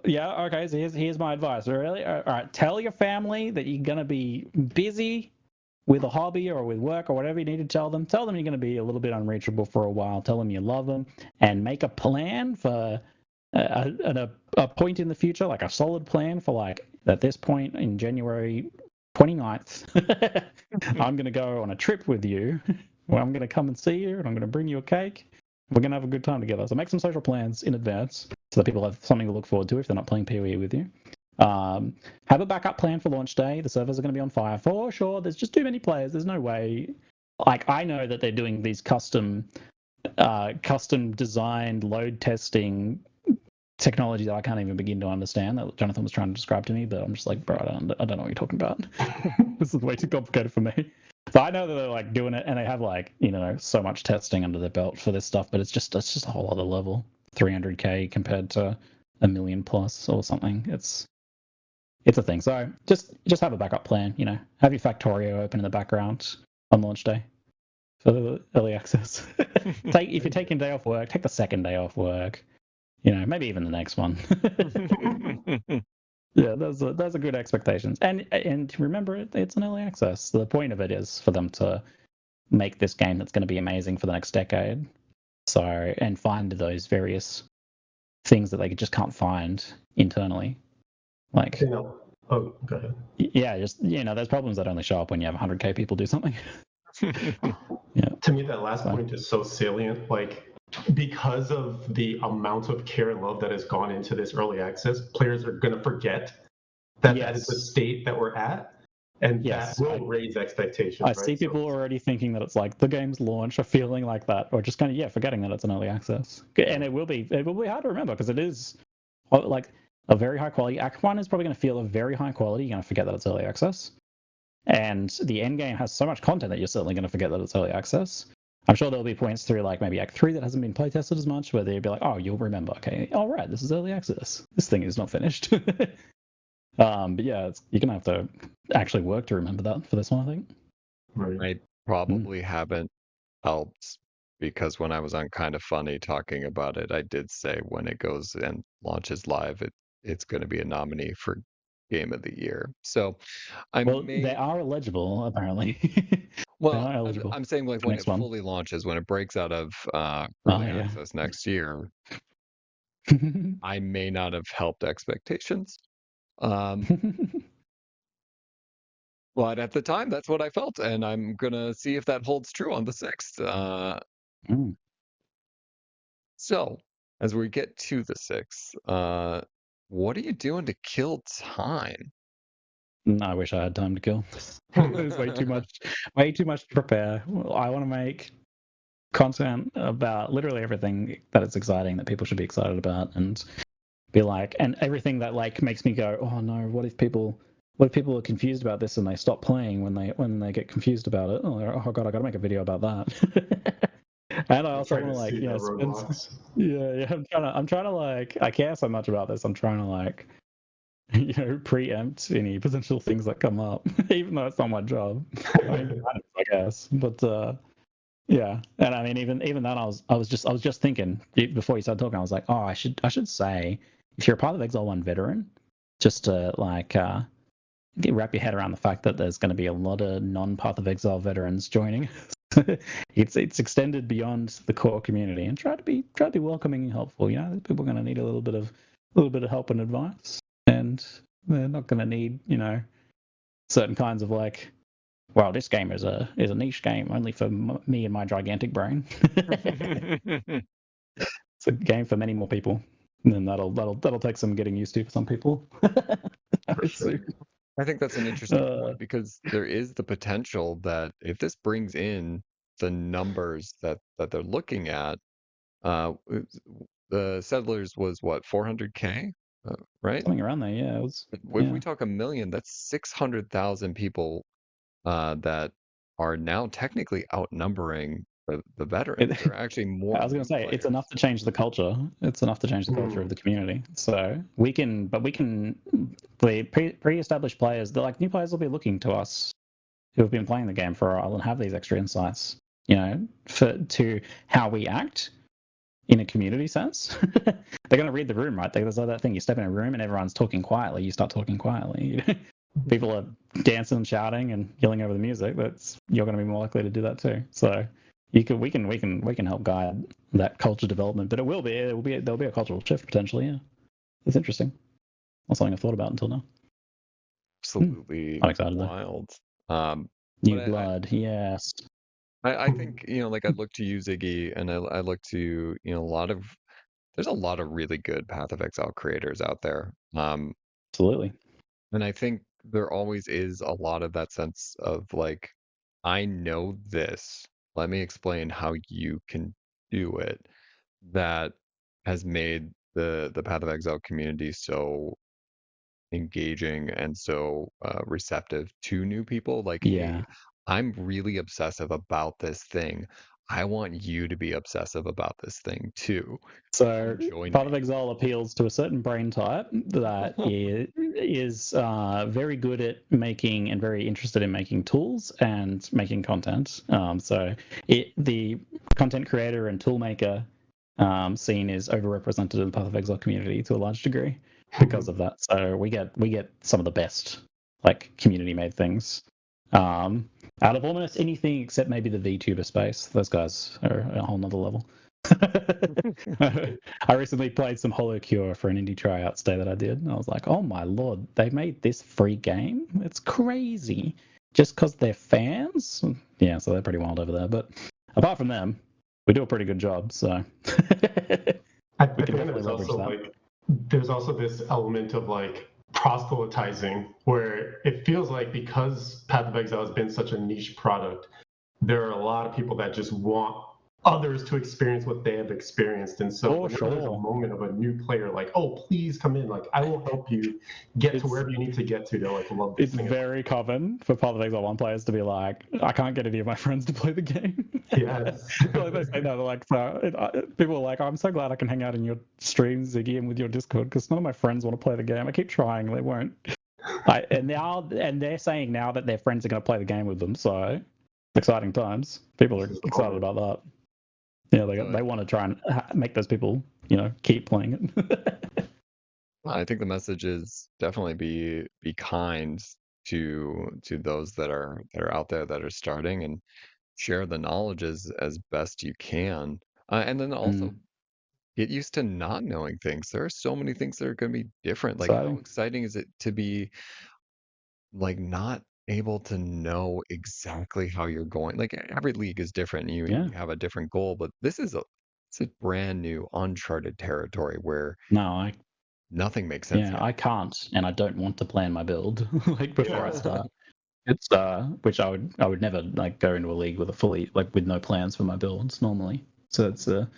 Yeah. Okay. So here's my advice. Really, all right. Tell your family that you're gonna be busy with a hobby or with work or whatever you need to tell them. Tell them you're gonna be a little bit unreachable for a while. Tell them you love them, and make a plan for a point in the future, like a solid plan for like at this point in January 29th. I'm gonna go on a trip with you. Where I'm gonna come and see you, and I'm gonna bring you a cake. We're going to have a good time together. So make some social plans in advance so that people have something to look forward to if they're not playing PoE with you. Have a backup plan for launch day. The servers are going to be on fire for sure. There's just too many players. There's no way. Like, I know that they're doing these custom designed load testing technology that I can't even begin to understand that Jonathan was trying to describe to me, but I'm just like, bro, I don't know what you're talking about. This is way too complicated for me. So I know that they're like doing it, and they have like so much testing under their belt for this stuff, but it's just a whole other level. 300k compared to 1 million plus or something. It's a thing. So just have a backup plan. Have your Factorio open in the background on launch day for the early access. If you're taking a day off work, take the second day off work. Maybe even the next one. Yeah, those are good expectations. And remember, it's an early access. The point of it is for them to make this game that's going to be amazing for the next decade. So, and find those various things that they just can't find internally. Like, oh, go ahead. Yeah, just those problems that only show up when you have 100k people do something. Yeah. To me, that last point is so salient. Like, because of the amount of care and love that has gone into this early access, players are going to forget that that is the state that we're at. and Yes, that will raise expectations. I see people already thinking that it's like the game's launch, or feeling like that, or just kind of forgetting that it's an early access. And it will be hard to remember because it is like a very high quality. Act 1 is probably going to feel a very high quality. You're going to forget that it's early access. And the end game has so much content that you're certainly going to forget that it's early access. I'm sure there'll be points through like maybe Act 3 that hasn't been playtested as much, where they'll be like, oh, you'll remember. Okay, all right, this is early access. This thing is not finished. But yeah, you're going to have to actually work to remember that for this one, I think. Right. I probably haven't helped because when I was on Kind of Funny talking about it, I did say when it goes and launches live, it's going to be a nominee for Game of the Year. So they are eligible apparently. They are eligible. I'm saying like when it fully launches, when it breaks out of early access next year, I may not have helped expectations. But at the time, that's what I felt, and I'm gonna see if that holds true on the 6th. So, as we get to the 6th, what are you doing to kill time? I wish I had time to kill. There's way too much to prepare. I want to make content about literally everything that is exciting, that people should be excited about, and be like, and everything that like makes me go, oh no, what if people are confused about this and they stop playing when they get confused about it? Oh god, I got to make a video about that. And I also want to like, I'm trying to like, I care so much about this. I'm trying to like, preempt any potential things that come up, even though it's not my job. I guess, but yeah. And I mean, even then, I was just thinking before you started talking, I was like, oh, I should say, if you're a Path of Exile 1 veteran, just to like wrap your head around the fact that there's going to be a lot of non-Path of Exile veterans joining. It's extended beyond the core community, and try to be welcoming and helpful. People are going to need a little bit of help and advice, and they're not going to need certain kinds of like, well, this game is a niche game only for me and my gigantic brain. It's a game for many more people, and then that'll take some getting used to for some people. For sure. I think that's an interesting point, because there is the potential that if this brings in the numbers that they're looking at, the Settlers was what, 400K, right? Something around there, yeah. If we talk 1 million, that's 600,000 people that are now technically outnumbering the veterans. They're actually more. I was going to say, it's enough to change the culture. It's enough to change the culture of the community. So we can the pre-established players, like new players, will be looking to us who have been playing the game for a while and have these extra insights, to how we act in a community sense. They're going to read the room, right? There's that thing, you step in a room and everyone's talking quietly, you start talking quietly. People are dancing and shouting and yelling over the music. You're going to be more likely to do that too. So we can help guide that culture development, but there'll be a cultural shift potentially. Yeah, it's interesting. Not something I've thought about until now. Absolutely, I'm excited wild. New blood, yes. I think like I look to you, Ziggy, and I look to there's a lot of really good Path of Exile creators out there. Absolutely. And I think there always is a lot of that sense of like, I know this. Let me explain how you can do it. That has made the Path of Exile community so engaging and so receptive to new people. Like, hey, I'm really obsessive about this thing. I want you to be obsessive about this thing too. So Path of Exile appeals to a certain brain type that is very good at making and very interested in making tools and making content. So the content creator and tool maker scene is overrepresented in the Path of Exile community to a large degree because of that. So we get some of the best like community made things. Out of almost anything except maybe the VTuber space. Those guys are a whole nother level. I recently played some HoloCure for an indie tryout stay that I did, and I was like, oh my lord, they made this free game? It's crazy. Just because they're fans? Yeah, so they're pretty wild over there. But apart from them, we do a pretty good job, so I think there's also this element of like proselytizing, where it feels like because Path of Exile has been such a niche product, there are a lot of people that just want others to experience what they have experienced. And so whenever there's a moment of a new player, like, oh, please come in, like, I will help you get to wherever you need to get to like love this It's thing. very common for Path of Exile 1 players to be like, I can't get any of my friends to play the game. Yes. Like they say that, they're like, people are like, I'm so glad I can hang out in your streams, Ziggy, and with your Discord, because none of my friends want to play the game. I keep trying, they won't. And they're saying now that their friends are going to play the game with them, so exciting times. People are excited about that. Yeah, they want to try and make those people, keep playing it. I think the message is definitely be kind to those that are out there that are starting, and share the knowledge as best you can. And then also get used to not knowing things. There are so many things that are going to be different. Like, how exciting is it to be like not able to know exactly how you're going? Like, every league is different. You have a different goal, but this is it's a brand new uncharted territory where nothing makes sense yet. I can't, and I don't want to plan my build like before I start. It's which I would never like go into a league with a fully with no plans for my builds normally. So it's a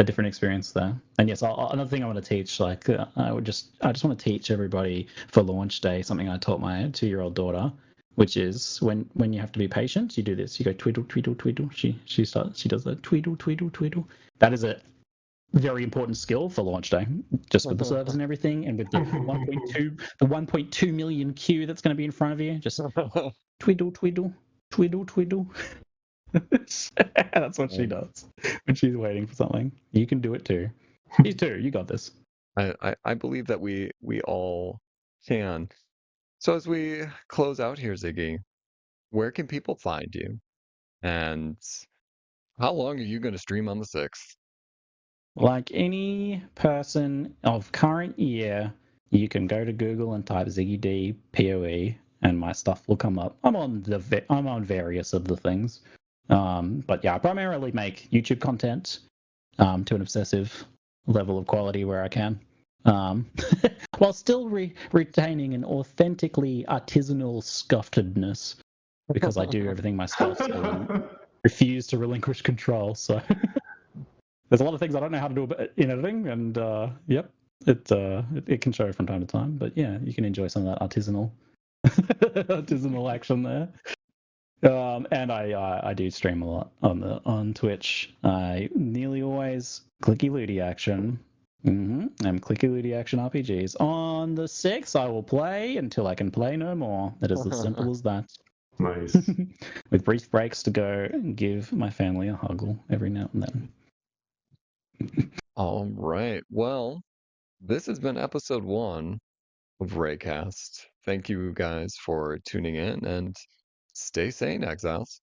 different experience there. And yes, another thing I want to teach, I just want to teach everybody for launch day something I taught my 2-year-old daughter, which is when you have to be patient, you do this. You go twiddle twiddle twiddle. She does the twiddle twiddle twiddle. That is a very important skill for launch day, just with the servers and everything, and with the 1.2 million queue that's going to be in front of you. Just twiddle twiddle twiddle twiddle. That's what she does when she's waiting for something. You can do it too. You too. You got this. I believe that we all can. So as we close out here, Ziggy, where can people find you? And how long are you going to stream on the 6th? Like any person of current year, you can go to Google and type ZiggyD PoE, and my stuff will come up. I'm on various of the things, but yeah, I primarily make YouTube content to an obsessive level of quality where I can, while still retaining an authentically artisanal scuffedness, because I do everything myself and refuse to relinquish control. So. There's a lot of things I don't know how to do in editing, and yep, it can show from time to time. But yeah, you can enjoy some of that artisanal action there. And I do stream a lot on Twitch. I nearly always clicky looty action. I'm clicky looty action RPGs. On the 6th, I will play until I can play no more. It is as simple as that. Nice. With brief breaks to go and give my family a huggle every now and then. All right. Well, this has been episode 1 of WraeCast. Thank you guys for tuning in, and stay sane, Exiles.